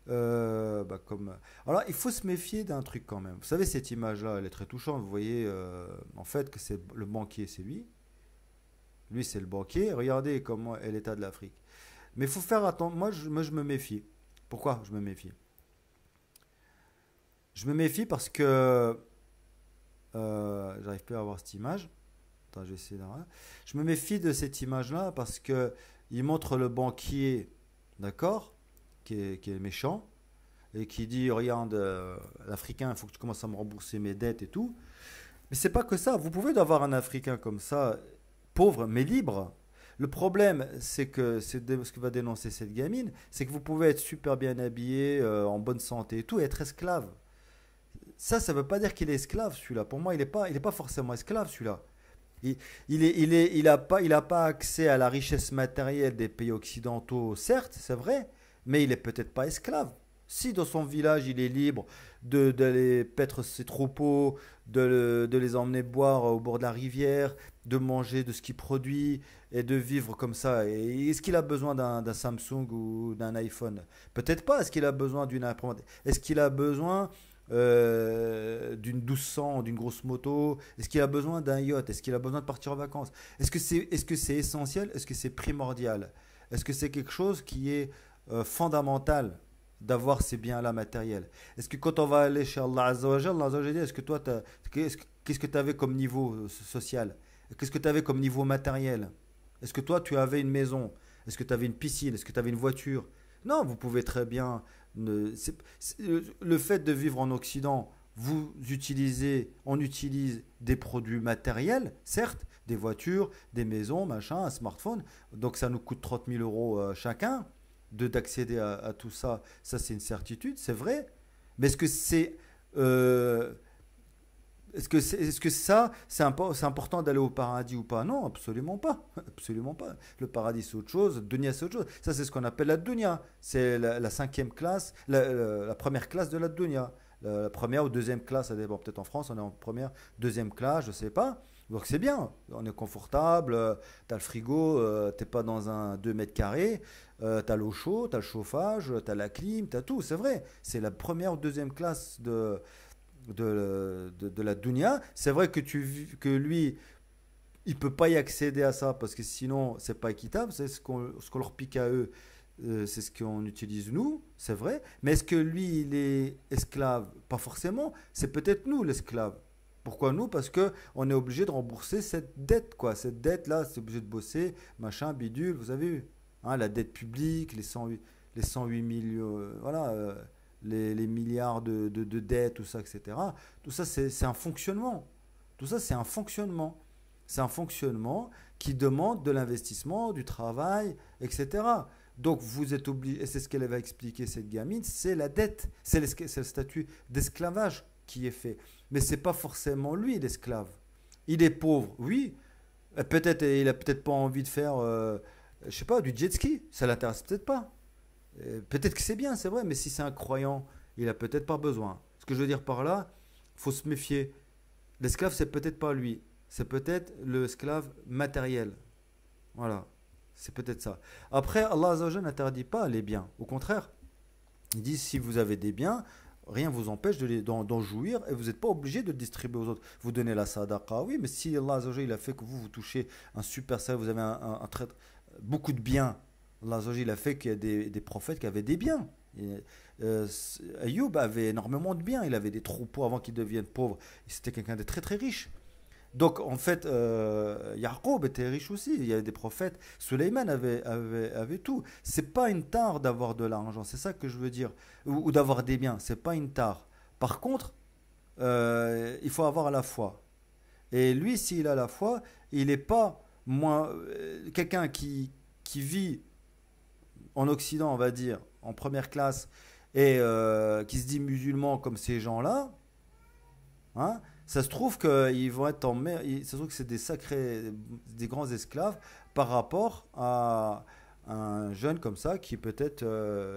Alors, il faut se méfier d'un truc quand même. Vous savez, cette image-là, elle est très touchante. Vous voyez, en fait, que c'est le banquier, c'est lui. Lui, c'est le banquier. Regardez comment est l'état de l'Afrique. Mais il faut faire attention. Moi, je me méfie. Pourquoi je me méfie? Je me méfie parce que j'arrive plus à avoir cette image. Attends, je vais essayer d'en. Je me méfie de cette image-là parce que il montre le banquier, d'accord, qui est méchant et qui dit regarde, l'Africain, il faut que tu commences à me rembourser mes dettes et tout. Mais c'est pas que ça. Vous pouvez avoir un Africain comme ça, pauvre mais libre. Le problème, c'est que ce que va dénoncer cette gamine, c'est que vous pouvez être super bien habillé, en bonne santé et tout, et être esclave. Ça veut pas dire qu'il est esclave, celui-là. Pour moi, il est pas forcément esclave, celui-là. Il a pas accès à la richesse matérielle des pays occidentaux, certes, c'est vrai, mais il est peut-être pas esclave. Si dans son village il est libre d'aller paître ses troupeaux, de les emmener boire au bord de la rivière, de manger de ce qu'il produit et de vivre comme ça, est-ce qu'il a besoin d'un Samsung ou d'un iPhone? Peut-être pas. Est-ce qu'il a besoin d'une imprimante? Est-ce qu'il a besoin d'une 1200, d'une grosse moto? Est-ce qu'il a besoin d'un yacht? Est-ce qu'il a besoin de partir en vacances? Est-ce que c'est essentiel? Est-ce que c'est primordial? Est-ce que c'est quelque chose qui est fondamental d'avoir ces biens-là matériels? Est-ce que quand on va aller chez Allah Azza wa Jalla, Allah Azza wa Jalla, est-ce que toi, qu'est-ce que tu avais comme niveau social? Qu'est-ce que tu avais comme niveau matériel? Est-ce que toi, tu avais une maison? Est-ce que tu avais une piscine? Est-ce que tu avais une voiture? Non, vous pouvez très bien le fait de vivre en Occident, on utilise des produits matériels, certes, des voitures, des maisons, machin, un smartphone, donc ça nous coûte 30 000 euros chacun, d'accéder à tout ça, ça c'est une certitude, c'est vrai, mais est-ce que c'est euh, Est-ce que ça, c'est important d'aller au paradis ou pas? Non, absolument pas. Absolument pas. Le paradis, c'est autre chose. Dunya, c'est autre chose. Ça, c'est ce qu'on appelle la dunya. C'est la cinquième classe, la première classe de la dunya. La première ou deuxième classe, ça dépend. Peut-être en France, on est en première, deuxième classe, je sais pas. Donc c'est bien. On est confortable. T'as le frigo, t'es pas dans un 2 mètres carrés. T'as l'eau chaude, t'as le chauffage, t'as la clim, t'as tout. C'est vrai. C'est la première ou deuxième classe de la dunya. C'est vrai que lui, il peut pas y accéder à ça parce que sinon, c'est pas équitable. C'est ce qu'on leur pique à eux, c'est ce qu'on utilise nous, c'est vrai. Mais est-ce que lui, il est esclave? Pas forcément. C'est peut-être nous l'esclave. Pourquoi nous? Parce que on est obligé de rembourser cette dette, quoi. Cette dette-là, c'est obligé de bosser, machin, bidule, vous avez vu. Hein, la dette publique, les 108 millions, voilà, les milliards de dettes, tout ça, etc. Tout ça, c'est un fonctionnement. Tout ça, c'est un fonctionnement. C'est un fonctionnement qui demande de l'investissement, du travail, etc. Donc vous êtes obligé, et c'est ce qu'elle va expliquer cette gamine, c'est la dette, c'est le statut d'esclavage qui est fait. Mais c'est pas forcément lui l'esclave. Il est pauvre, oui. Peut-être il a peut-être pas envie de faire, je sais pas, du jet ski. Ça l'intéresse peut-être pas. Peut-être que c'est bien, c'est vrai, mais si c'est un croyant, il a peut-être pas besoin. Ce que je veux dire par là, faut se méfier. L'esclave, c'est peut-être pas lui, c'est peut-être l'esclave matériel. Voilà, c'est peut-être ça. Après, Allah Azzawajal n'interdit pas les biens. Au contraire, il dit si vous avez des biens, rien ne vous empêche d'en jouir et vous n'êtes pas obligé de le distribuer aux autres. Vous donnez la sadaqa, oui, mais si Allah Azzawajal, il a fait que vous touchez un super salaire, vous avez beaucoup de biens. Allah Azzawajal, il a fait qu'il y a des prophètes qui avaient des biens. Et, Ayoub avait énormément de biens, il avait des troupeaux avant qu'il devienne pauvre. C'était quelqu'un de très très riche. Donc en fait, Yaqub était riche aussi. Il y avait des prophètes. Suleiman avait tout. C'est pas une tare d'avoir de l'argent. C'est ça que je veux dire. Ou d'avoir des biens. C'est pas une tare. Par contre, il faut avoir la foi. Et lui, s'il a la foi, il n'est pas moins quelqu'un qui vit en Occident, on va dire, en première classe, et qui se dit musulman comme ces gens-là. Hein, ça se trouve qu'ils vont être en mer, ça se trouve que c'est des sacrés, des grands esclaves par rapport à un jeune comme ça qui est peut-être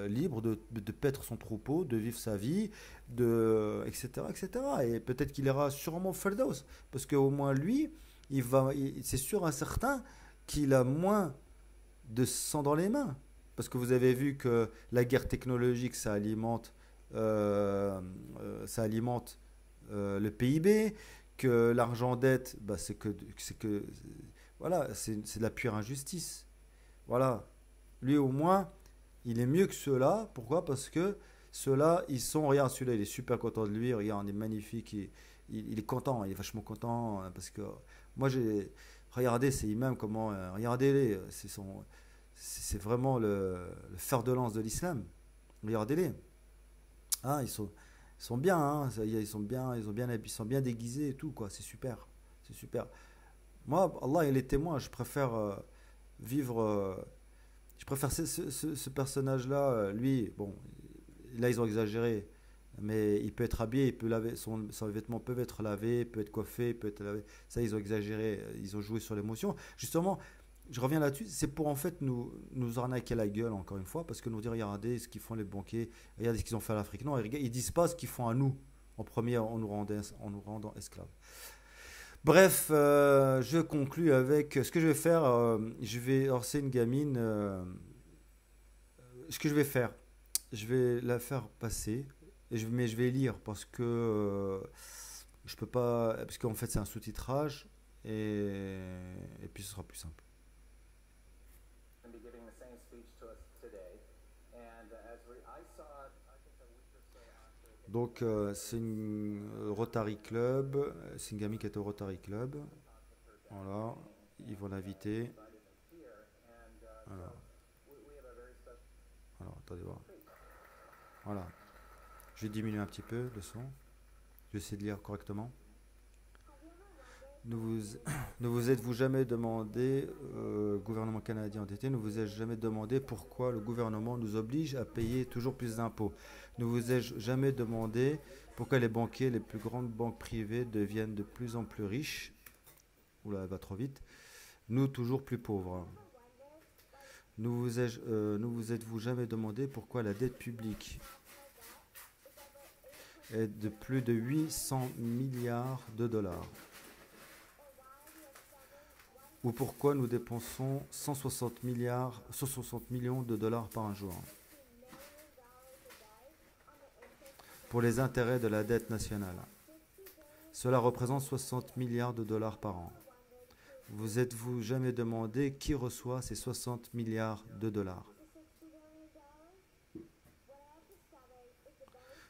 libre de paître son troupeau, de vivre sa vie, etc., etc. Et cetera. Et peut-être qu'il ira sûrement au Firdaus, parce qu'au moins lui, c'est sûr et certain qu'il a moins de sang dans les mains. Parce que vous avez vu que la guerre technologique, ça alimente le PIB, que l'argent dette, bah, voilà, c'est de la pure injustice. Voilà. Lui au moins, il est mieux que ceux-là. Pourquoi? Parce que ceux-là, regarde celui-là, il est super content de lui, regarde, il est magnifique, il est content, il est vachement content, parce que moi regardez ces imams, comment, regardez-les, c'est vraiment le fer de lance de l'islam. Regardez-les. Ah, ils sont bien, hein, ils sont bien déguisés et tout, quoi. C'est super. C'est super. Moi, Allah, il est témoin. Je préfère vivre. Je préfère ce personnage-là. Lui, bon, là, ils ont exagéré. Mais il peut être habillé, il peut laver, ses vêtements peuvent être lavés, peut être coiffé, peut être lavé. Ça, ils ont exagéré. Ils ont joué sur l'émotion. Justement, je reviens là-dessus, c'est pour en fait nous arnaquer la gueule encore une fois, parce que nous dire regardez ce qu'ils font les banquiers, regardez ce qu'ils ont fait à l'Afrique. Non, ils disent pas ce qu'ils font à nous, en premier en nous rendant esclaves. Bref, je conclus avec ce que je vais faire. Alors c'est une gamine. Ce que je vais faire, je vais la faire passer, mais je vais lire parce que je peux pas, parce qu'en fait c'est un sous-titrage et puis ce sera plus simple. Donc, c'est une Rotary Club. C'est une gamine qui est au Rotary Club. Voilà. Ils vont l'inviter. Voilà. Alors, attendez voir. Voilà. Je vais diminuer un petit peu le son. Je vais essayer de lire correctement. Ne vous, ne vous êtes-vous jamais demandé, gouvernement canadien endetté, ne vous êtes jamais demandé pourquoi le gouvernement nous oblige à payer toujours plus d'impôts? Ne vous êtes jamais demandé pourquoi les banquiers, les plus grandes banques privées deviennent de plus en plus riches? Oula, elle va trop vite. Nous toujours plus pauvres. Ne vous êtes-vous jamais demandé pourquoi la dette publique est de plus de 800 milliards de dollars? Ou pourquoi nous dépensons 160 millions de dollars par jour pour les intérêts de la dette nationale? Cela représente 60 milliards de dollars par an. Vous êtes-vous jamais demandé qui reçoit ces 60 milliards de dollars?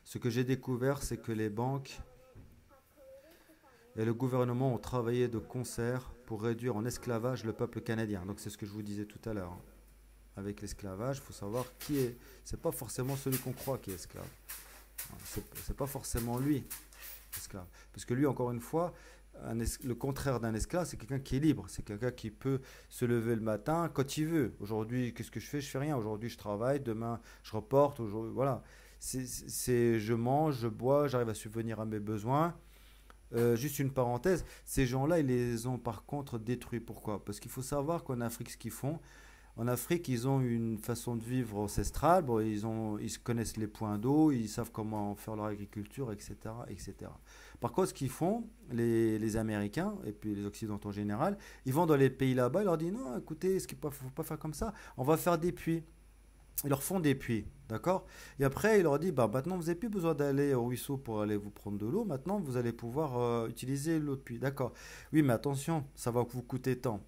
Ce que j'ai découvert, c'est que les banques et le gouvernement ont travaillé de concert pour réduire en esclavage le peuple canadien. Donc c'est ce que je vous disais tout à l'heure. Avec l'esclavage, il faut savoir qui est. C'est pas forcément celui qu'on croit qui est esclave. C'est pas forcément lui, esclave. Parce que lui, encore une fois, le contraire d'un esclave, c'est quelqu'un qui est libre. C'est quelqu'un qui peut se lever le matin quand il veut. Aujourd'hui, qu'est-ce que je fais? Je fais rien. Aujourd'hui, je travaille. Demain, je reporte. Voilà. Je mange, je bois, j'arrive à subvenir à mes besoins. Juste une parenthèse, ces gens-là, ils les ont par contre détruits. Pourquoi? Parce qu'il faut savoir qu'en Afrique, ce qu'ils font, en Afrique, ils ont une façon de vivre ancestrale. Bon, ils se connaissent les points d'eau, ils savent comment faire leur agriculture, etc., etc. Par contre, ce qu'ils font, les Américains et puis les Occidentaux en général, ils vont dans les pays là-bas, ils leur disent non, écoutez, ce qu'il ne faut pas faire comme ça, on va faire des puits. Ils leur font des puits, d'accord? Et après, il leur dit, bah, maintenant, vous n'avez plus besoin d'aller au ruisseau pour aller vous prendre de l'eau. Maintenant, vous allez pouvoir utiliser l'eau de puits, d'accord? Oui, mais attention, ça va vous coûter tant.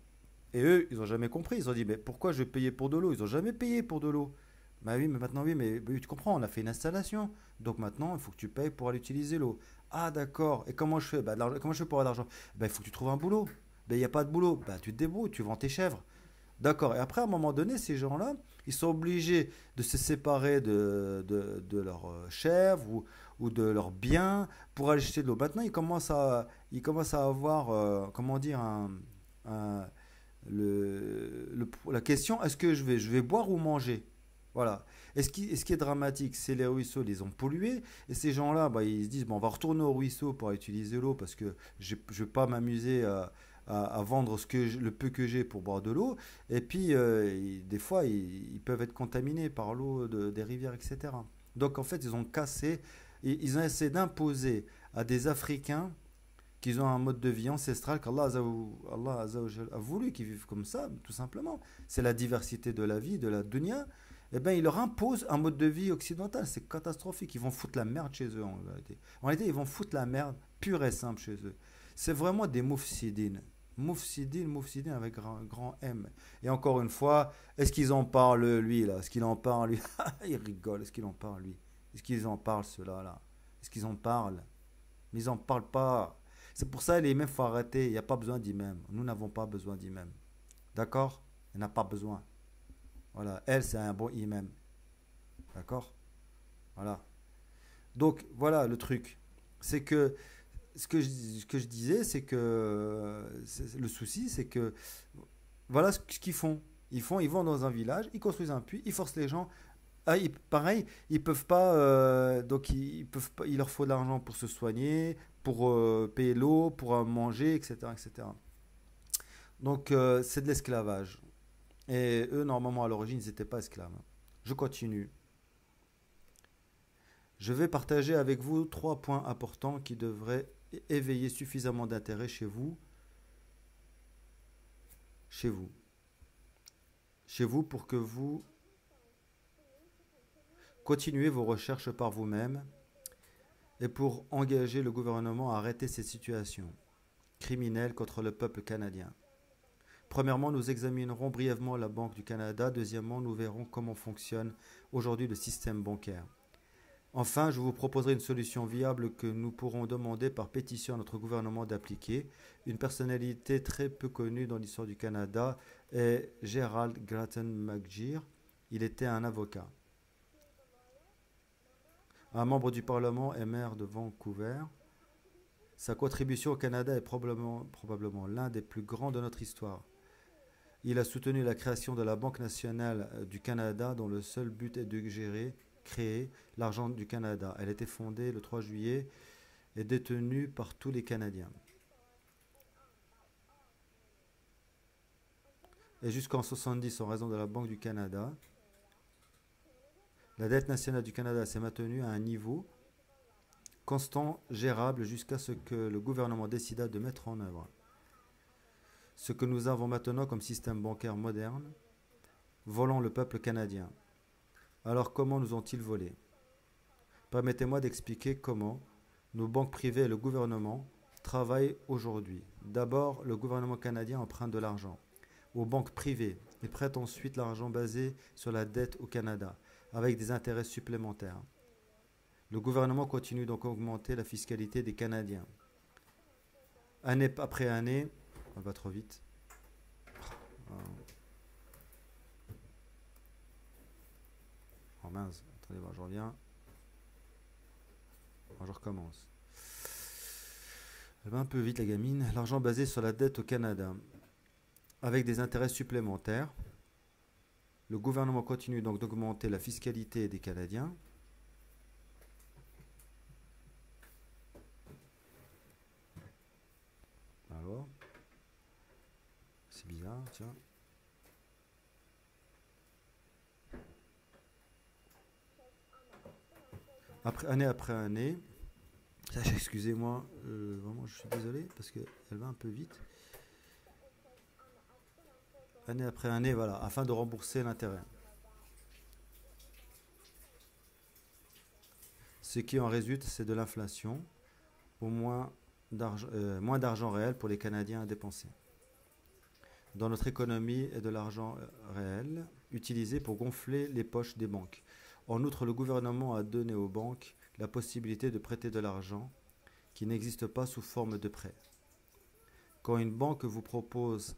Et eux, ils n'ont jamais compris. Ils ont dit, mais pourquoi je vais payer pour de l'eau? Ils n'ont jamais payé pour de l'eau. Bah oui, mais maintenant, oui, mais oui, tu comprends, on a fait une installation. Donc maintenant, il faut que tu payes pour aller utiliser l'eau. Ah, d'accord. Et comment je fais? Bah, comment je fais pour avoir de l'argent? Bah, il faut que tu trouves un boulot. Bah, il n'y a pas de boulot. Bah, tu te débrouilles, tu vends tes chèvres. D'accord. Et après, à un moment donné, ces gens-là, ils sont obligés de se séparer de leurs chèvres ou de leurs biens pour aller acheter de l'eau. Maintenant, ils commencent à avoir, comment dire, un- la question, est-ce que je vais boire ou manger? Voilà. Et ce qui est dramatique, c'est les ruisseaux, ils ont pollué. Et ces gens-là, bah, ils se disent, bon, on va retourner au ruisseau pour utiliser l'eau parce que je ne vais pas m'amuser à vendre le peu que j'ai pour boire de l'eau. Et puis, des fois, ils peuvent être contaminés par l'eau des rivières, etc. Donc, en fait, ils ont cassé, ils ont essayé d'imposer à des Africains qu'ils ont un mode de vie ancestral qu'Allah Azza wa Jal a voulu qu'ils vivent comme ça, tout simplement. C'est la diversité de la vie, de la dunya. Eh bien, ils leur imposent un mode de vie occidental. C'est catastrophique. Ils vont foutre la merde chez eux, en réalité. En réalité, ils vont foutre la merde pure et simple chez eux. C'est vraiment des moufsidines. Moufsidine avec grand M. Et encore une fois, est-ce qu'ils en parlent, lui, là? Est-ce qu'il en parle, lui? Il rigole. Est-ce qu'il en parle, lui? Est-ce qu'ils en parlent, ceux-là, là? Est-ce qu'ils en parlent? Mais ils n'en parlent pas. C'est pour ça, les imams, il faut arrêter. Il n'y a pas besoin d'imam. Nous n'avons pas besoin d'imam. D'accord? Il n'a pas besoin. Voilà. Elle, c'est un bon imam. D'accord? Voilà. Donc, voilà le truc. C'est que ce que je disais, c'est que le souci, c'est que voilà ce qu'ils font. Ils vont dans un village, ils construisent un puits, ils forcent les gens. Ah, pareil, ils peuvent pas, donc ils peuvent pas, il leur faut de l'argent pour se soigner, pour payer l'eau, pour manger, etc., etc. Donc c'est de l'esclavage. Et eux, normalement, à l'origine, ils n'étaient pas esclaves. Je continue. Je vais partager avec vous 3 points importants qui devraient éveiller suffisamment d'intérêt chez vous, chez vous pour que vous continuez vos recherches par vous-même et pour engager le gouvernement à arrêter cette situation criminelle contre le peuple canadien. Premièrement, nous examinerons brièvement la Banque du Canada. Deuxièmement, nous verrons comment fonctionne aujourd'hui le système bancaire. Enfin, je vous proposerai une solution viable que nous pourrons demander par pétition à notre gouvernement d'appliquer. Une personnalité très peu connue dans l'histoire du Canada est Gerald Grattan McGeer. Il était un avocat, un membre du Parlement et maire de Vancouver. Sa contribution au Canada est probablement l'un des plus grands de notre histoire. Il a soutenu la création de la Banque nationale du Canada dont le seul but est de créer l'argent du Canada. Elle a été fondée le 3 juillet et détenue par tous les Canadiens. Et jusqu'en 70, en raison de la Banque du Canada, la dette nationale du Canada s'est maintenue à un niveau constant, gérable, jusqu'à ce que le gouvernement décida de mettre en œuvre ce que nous avons maintenant comme système bancaire moderne, volant le peuple canadien. Alors comment nous ont-ils volé? Permettez-moi d'expliquer comment nos banques privées et le gouvernement travaillent aujourd'hui. D'abord, le gouvernement canadien emprunte de l'argent aux banques privées et prête ensuite l'argent basé sur la dette au Canada, avec des intérêts supplémentaires. Le gouvernement continue donc à augmenter la fiscalité des Canadiens. Année après année, on va trop vite. Oh mince, attendez voir, je reviens. Je recommence. Elle va un peu vite la gamine. L'argent basé sur la dette au Canada, avec des intérêts supplémentaires. Le gouvernement continue donc d'augmenter la fiscalité des Canadiens. Alors, c'est bizarre, tiens. Année après année, excusez-moi, vraiment je suis désolé parce qu'elle va un peu vite. Année après année, voilà, afin de rembourser l'intérêt. Ce qui en résulte, c'est de l'inflation, au moins moins d'argent réel pour les Canadiens à dépenser. Dans notre économie est de l'argent réel utilisé pour gonfler les poches des banques. En outre, le gouvernement a donné aux banques la possibilité de prêter de l'argent qui n'existe pas sous forme de prêt. Quand une banque vous propose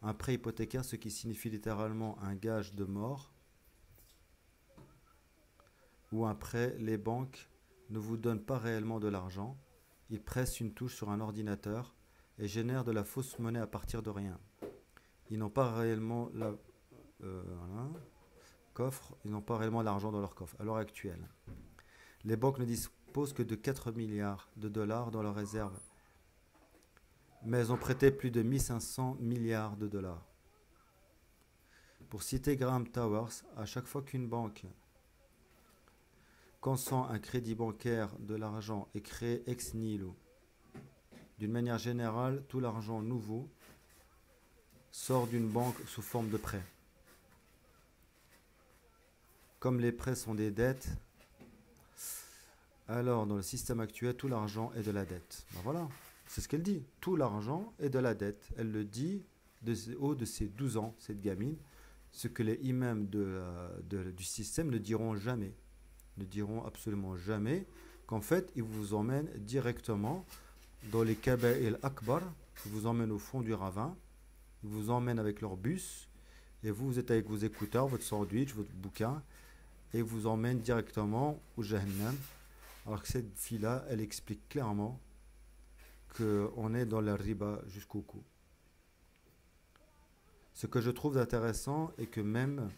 un prêt hypothécaire, ce qui signifie littéralement un gage de mort, ou un prêt, les banques ne vous donnent pas réellement de l'argent, ils pressent une touche sur un ordinateur et génèrent de la fausse monnaie à partir de rien. Ils n'ont pas réellement ils n'ont pas réellement l'argent dans leur coffre à l'heure actuelle. Les banques ne disposent que de 4 milliards de dollars dans leurs réserves, mais elles ont prêté plus de 1500 milliards de dollars. Pour citer Graham Towers, à chaque fois qu'une banque consent un crédit bancaire, de l'argent est créé ex nihilo. D'une manière générale, tout l'argent nouveau sort d'une banque sous forme de prêt. Comme les prêts sont des dettes, alors dans le système actuel, tout l'argent est de la dette. Ben voilà, c'est ce qu'elle dit. Tout l'argent est de la dette. Elle le dit haut de ses 12 ans, cette gamine, ce que les imams du système ne diront jamais. Ne diront absolument jamais qu'en fait, ils vous emmènent directement dans les Kaba'il Akbar, ils vous emmènent au fond du ravin, ils vous emmènent avec leur bus, et vous êtes avec vos écouteurs, votre sandwich, votre bouquin, et ils vous emmènent directement au Jahannam. Alors que cette fille-là, elle explique clairement qu'on est dans la riba jusqu'au cou. Ce que je trouve intéressant est que même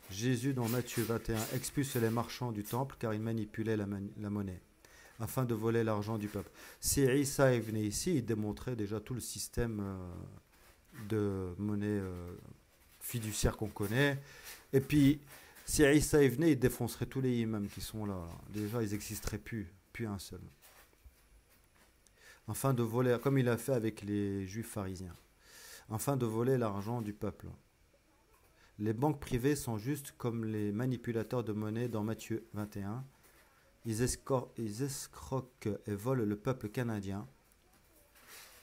Jésus, dans Matthieu 21, expulse les marchands du temple car ils manipulaient la monnaie afin de voler l'argent du peuple. Si Isa est venu ici, il démontrait déjà tout le système de monnaie fiduciaire qu'on connaît. Et puis, si Isa est venu, il défoncerait tous les imams qui sont là. Déjà, ils n'existeraient plus un seul. Afin de voler, comme il a fait avec les juifs pharisiens, afin de voler l'argent du peuple. Les banques privées sont juste comme les manipulateurs de monnaie dans Matthieu 21. Ils escroquent et volent le peuple canadien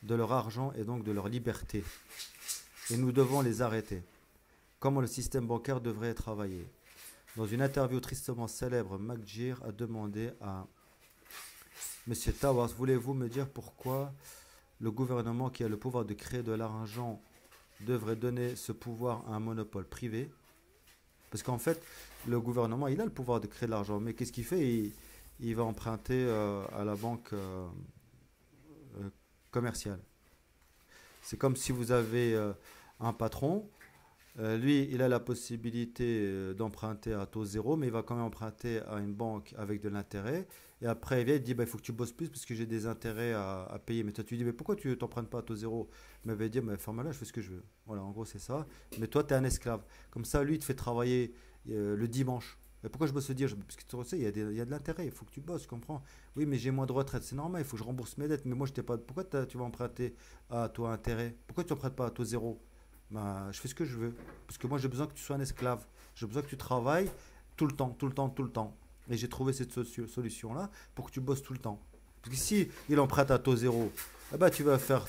de leur argent et donc de leur liberté. Et nous devons les arrêter. Comment le système bancaire devrait travailler. Dans une interview tristement célèbre, McGeer a demandé à M. Towers, voulez-vous me dire pourquoi le gouvernement qui a le pouvoir de créer de l'argent devrait donner ce pouvoir à un monopole privé? Parce qu'en fait, le gouvernement, il a le pouvoir de créer de l'argent, mais qu'est-ce qu'il fait? Il va emprunter à la banque commercial. C'est comme si vous avez un patron. Lui, il a la possibilité d'emprunter à taux zéro, mais il va quand même emprunter à une banque avec de l'intérêt. Et après, il vient, il te dit, bah, il faut que tu bosses plus parce que j'ai des intérêts à payer. Mais toi, tu lui dis, mais pourquoi tu t'empruntes pas à taux zéro? Mais il va dire, mais ferme-la, je fais ce que je veux. Voilà, en gros, c'est ça. Mais toi, tu es un esclave. Comme ça, lui, il te fait travailler le dimanche. Mais pourquoi je bosse le dimanche? Parce que tu sais, il y a de l'intérêt, il faut que tu bosses, tu comprends? Oui, mais j'ai moins de retraite, c'est normal, il faut que je rembourse mes dettes. Mais moi, je t'ai pas. Pourquoi tu vas emprunter à taux intérêt? Pourquoi tu n'empruntes pas à taux zéro? Bah, je fais ce que je veux. Parce que moi, j'ai besoin que tu sois un esclave. J'ai besoin que tu travailles tout le temps, tout le temps, tout le temps. Et j'ai trouvé cette solution-là pour que tu bosses tout le temps. Parce que si il emprunte à taux zéro, eh ben, tu vas faire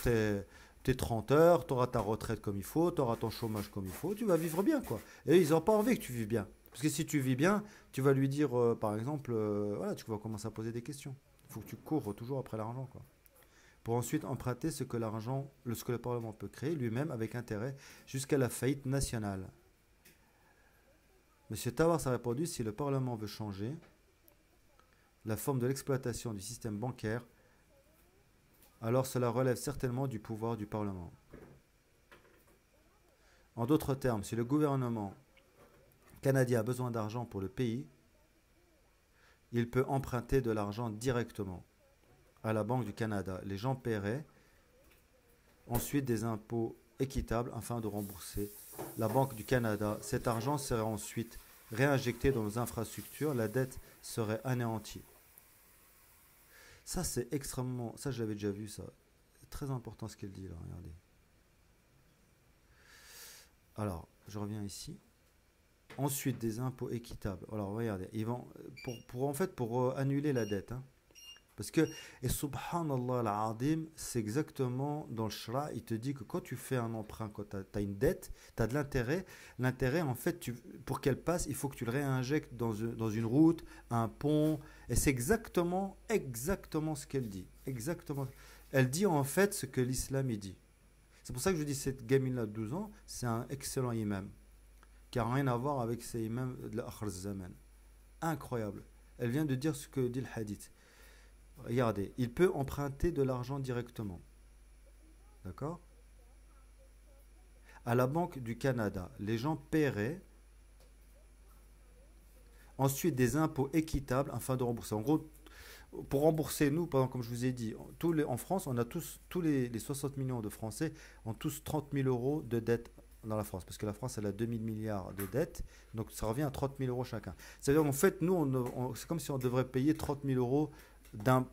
tes 30 heures, tu auras ta retraite comme il faut, tu auras ton chômage comme il faut, tu vas vivre bien, quoi. Et ils n'ont pas envie que tu vives bien. Parce que si tu vis bien, tu vas lui dire, par exemple, voilà, tu vas commencer à poser des questions. Il faut que tu cours toujours après l'argent, quoi, pour ensuite emprunter ce que le Parlement peut créer lui-même avec intérêt jusqu'à la faillite nationale. Monsieur Tawars a répondu, si le Parlement veut changer la forme de l'exploitation du système bancaire, alors cela relève certainement du pouvoir du Parlement. En d'autres termes, si le gouvernement canadien a besoin d'argent pour le pays, il peut emprunter de l'argent directement à la Banque du Canada. Les gens paieraient ensuite des impôts équitables afin de rembourser la Banque du Canada. Cet argent serait ensuite réinjecté dans nos infrastructures, la dette serait anéantie. Ça, c'est extrêmement... Ça, je l'avais déjà vu, ça. C'est très important ce qu'elle dit, là, regardez. Alors, je reviens ici. Ensuite, des impôts équitables. Alors, regardez, ils vont... en fait, pour annuler la dette, hein. Parce que, et subhanallah al-adim, c'est exactement dans le shra, il te dit que quand tu fais un emprunt, quand tu as une dette, tu as de l'intérêt. L'intérêt, en fait, pour qu'elle passe, il faut que tu le réinjectes dans une route, un pont. Et c'est exactement ce qu'elle dit. Exactement. Elle dit en fait ce que l'islam y dit. C'est pour ça que je dis cette gamine-là de 12 ans, c'est un excellent imam, qui n'a rien à voir avec ces imams de l'Akhir Zaman. Incroyable. Elle vient de dire ce que dit le hadith. Regardez, il peut emprunter de l'argent directement. D'accord? À la Banque du Canada, les gens paieraient ensuite des impôts équitables afin de rembourser. En gros, pour rembourser, nous, par exemple, comme je vous ai dit, en France, on a tous les 60 millions de Français ont tous 30 000 euros de dette dans la France. Parce que la France, elle a 2 000 milliards de dettes. Donc, ça revient à 30 000 euros chacun. C'est-à-dire qu'en fait, nous, c'est comme si on devrait payer 30 000 euros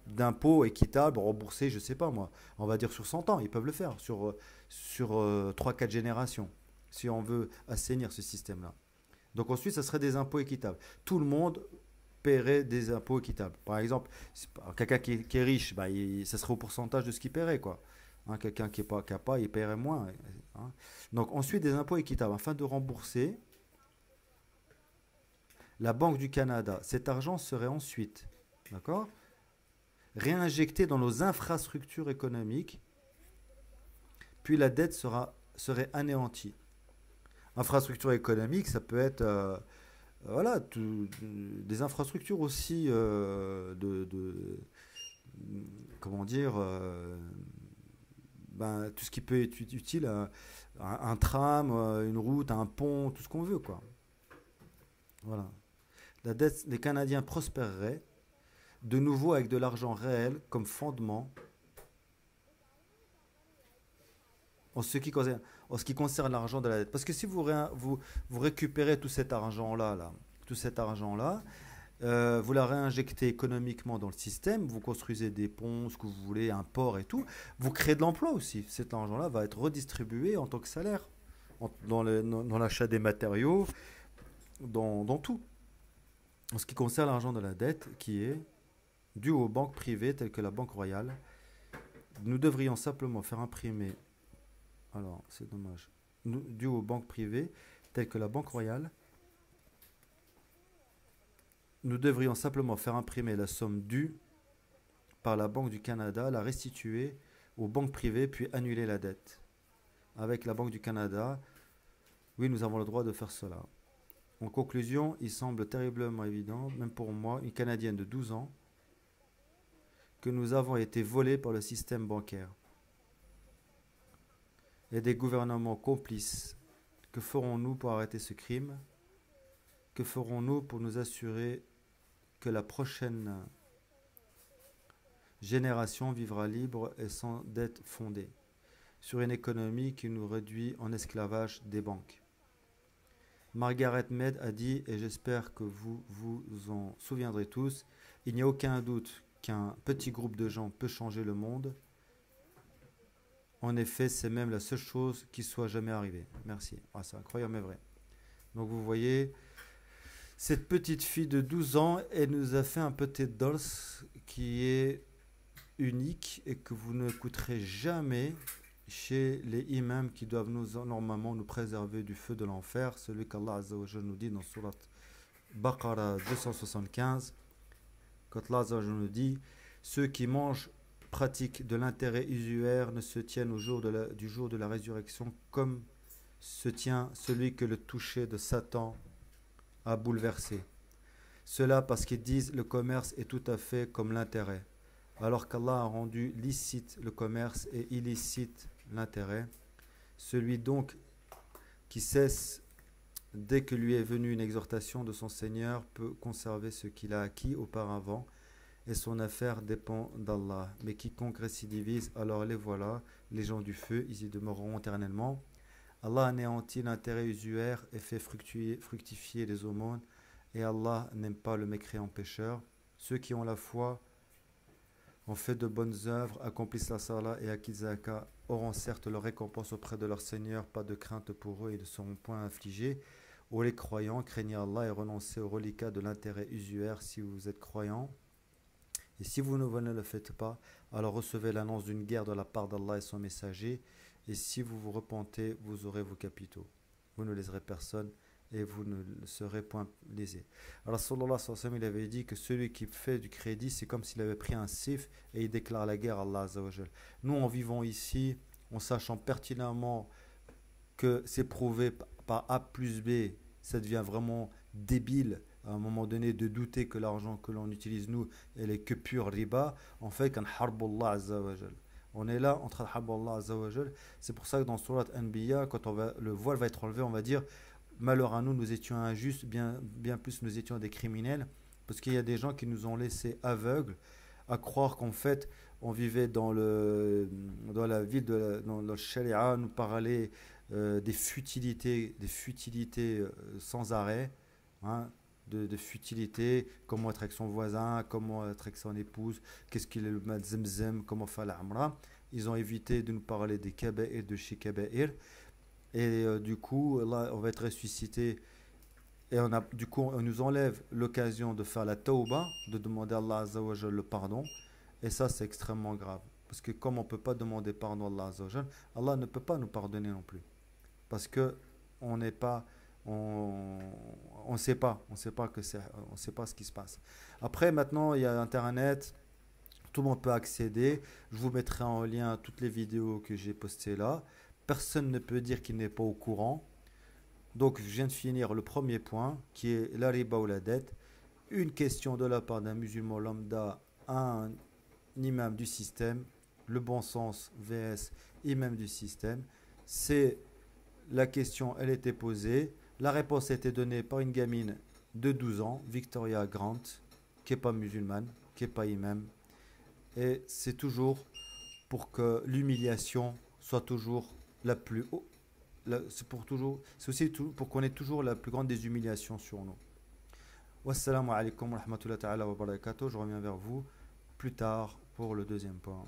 d'impôts équitables, remboursés, je ne sais pas moi, on va dire sur 100 ans, ils peuvent le faire, sur 3-4 générations, si on veut assainir ce système-là. Donc ensuite, ça serait des impôts équitables. Tout le monde paierait des impôts équitables. Par exemple, quelqu'un qui est riche, bah, ça serait au pourcentage de ce qu'il paierait, quoi. Hein, quelqu'un qui n'a pas, il paierait moins. Hein. Donc ensuite, des impôts équitables, afin de rembourser la Banque du Canada. Cet argent serait ensuite, d'accord, réinjecté dans nos infrastructures économiques, puis la dette serait anéantie. Infrastructures économiques, ça peut être voilà, des infrastructures aussi comment dire, ben, tout ce qui peut être utile, un tram, une route, un pont, tout ce qu'on veut, quoi. Voilà. La dette, les Canadiens prospéreraient de nouveau avec de l'argent réel comme fondement en ce qui concerne l'argent de la dette. Parce que si vous récupérez tout cet argent-là, tout cet argent-là, vous la réinjectez économiquement dans le système, vous construisez des ponts, ce que vous voulez, un port et tout, vous créez de l'emploi aussi. Cet argent-là va être redistribué en tant que salaire, dans l'achat des matériaux, dans tout. En ce qui concerne l'argent de la dette, qui est dû aux banques privées telles que la Banque Royale, nous devrions simplement faire imprimer. Alors, c'est dommage. Dû aux banques privées telles que la Banque Royale, nous devrions simplement faire imprimer la somme due par la Banque du Canada, la restituer aux banques privées, puis annuler la dette. Avec la Banque du Canada, oui, nous avons le droit de faire cela. En conclusion, il semble terriblement évident, même pour moi, une Canadienne de 12 ans, que nous avons été volés par le système bancaire. et des gouvernements complices. Que ferons-nous pour arrêter ce crime? Que ferons-nous pour nous assurer que la prochaine génération vivra libre et sans dette fondée sur une économie qui nous réduit en esclavage des banques? Margaret Mead a dit, et j'espère que vous vous en souviendrez tous, il n'y a aucun doute qu'un petit groupe de gens peut changer le monde. En effet, c'est même la seule chose qui soit jamais arrivée. Merci. Ah, c'est incroyable mais vrai. Donc vous voyez, cette petite fille de 12 ans, elle nous a fait un petit dors qui est unique et que vous ne écouterez jamais chez les imams qui doivent normalement nous préserver du feu de l'enfer, celui qu'Allah Azza wa Jalla nous dit dans Surat Baqarah 275, quand Allah Azza wa Jalla nous dit ceux qui mangent pratiquent de l'intérêt usuaire ne se tiennent du jour de la résurrection comme se tient celui que le toucher de Satan a bouleversé. Cela parce qu'ils disent le commerce est tout à fait comme l'intérêt, alors qu'Allah a rendu licite le commerce et illicite l'intérêt. Celui donc qui cesse dès que lui est venue une exhortation de son Seigneur peut conserver ce qu'il a acquis auparavant et son affaire dépend d'Allah. Mais quiconque récidivise, alors les voilà, les gens du feu, ils y demeureront éternellement. Allah anéantit l'intérêt usuaire et fait fructifier les aumônes, et Allah n'aime pas le mécréant pécheur. Ceux qui ont la foi, ont fait de bonnes œuvres, accomplissent la salat et acquittent zakat, auront certes leur récompense auprès de leur Seigneur, pas de crainte pour eux et ne seront point affligés. Ô les croyants, craignez Allah et renoncez au reliquat de l'intérêt usuaire si vous êtes croyants. Et si vous ne le faites pas, alors recevez l'annonce d'une guerre de la part d'Allah et son messager. Et si vous vous repentez, vous aurez vos capitaux. Vous ne léserez personne et vous ne serez point lésés. Alors, sallallahu alayhi wa sallam, il avait dit que celui qui fait du crédit, c'est comme s'il avait pris un sif et il déclare la guerre à Allah Azza wa Jal. Nous, en vivant ici, en sachant pertinemment que c'est prouvé par A plus B, ça devient vraiment débile à un moment donné de douter que l'argent que l'on utilise nous, elle est que pure riba, on fait qu'un harbullah Azza wa Jal. On est là en train de harbullah Azza wa Jal. C'est pour ça que dans Surat Anbiya, quand le voile va être enlevé, on va dire malheur à nous, nous étions injustes, bien plus nous étions des criminels, parce qu'il y a des gens qui nous ont laissés aveugles à croire qu'en fait on vivait dans la ville, dans le Sharia, nous parlait des futilités sans arrêt, hein, de futilités, comment être avec son voisin, comment être avec son épouse, qu'est-ce qu'il est le mat zemzem, comment faire la amra. Ils ont évité de nous parler des kaba'ir, de chez kaba'ir. Et du coup, là, on va être ressuscité. Et du coup, on nous enlève l'occasion de faire la tauba, de demander à Allah Azza wa Jal le pardon. Et ça, c'est extrêmement grave. Parce que comme on ne peut pas demander pardon à Allah Azza wa Jal, Allah ne peut pas nous pardonner non plus. Parce que on n'est pas, on sait pas, on sait pas ce qui se passe. Après, maintenant, il y a Internet. Tout le monde peut accéder. Je vous mettrai en lien toutes les vidéos que j'ai postées là. Personne ne peut dire qu'il n'est pas au courant. Donc, je viens de finir le premier point, qui est la riba ou la dette. Une question de la part d'un musulman lambda à un imam du système. Le bon sens vs imam du système. C'est la question, elle était posée. La réponse a été donnée par une gamine de 12 ans, Victoria Grant, qui n'est pas musulmane, qui n'est pas imam. Et c'est toujours pour que l'humiliation soit toujours la plus haute. C'est aussi pour qu'on ait toujours la plus grande des humiliations sur nous. Wassalamu alaikum wa rahmatullahi wa barakatuh. Je reviens vers vous plus tard pour le deuxième point.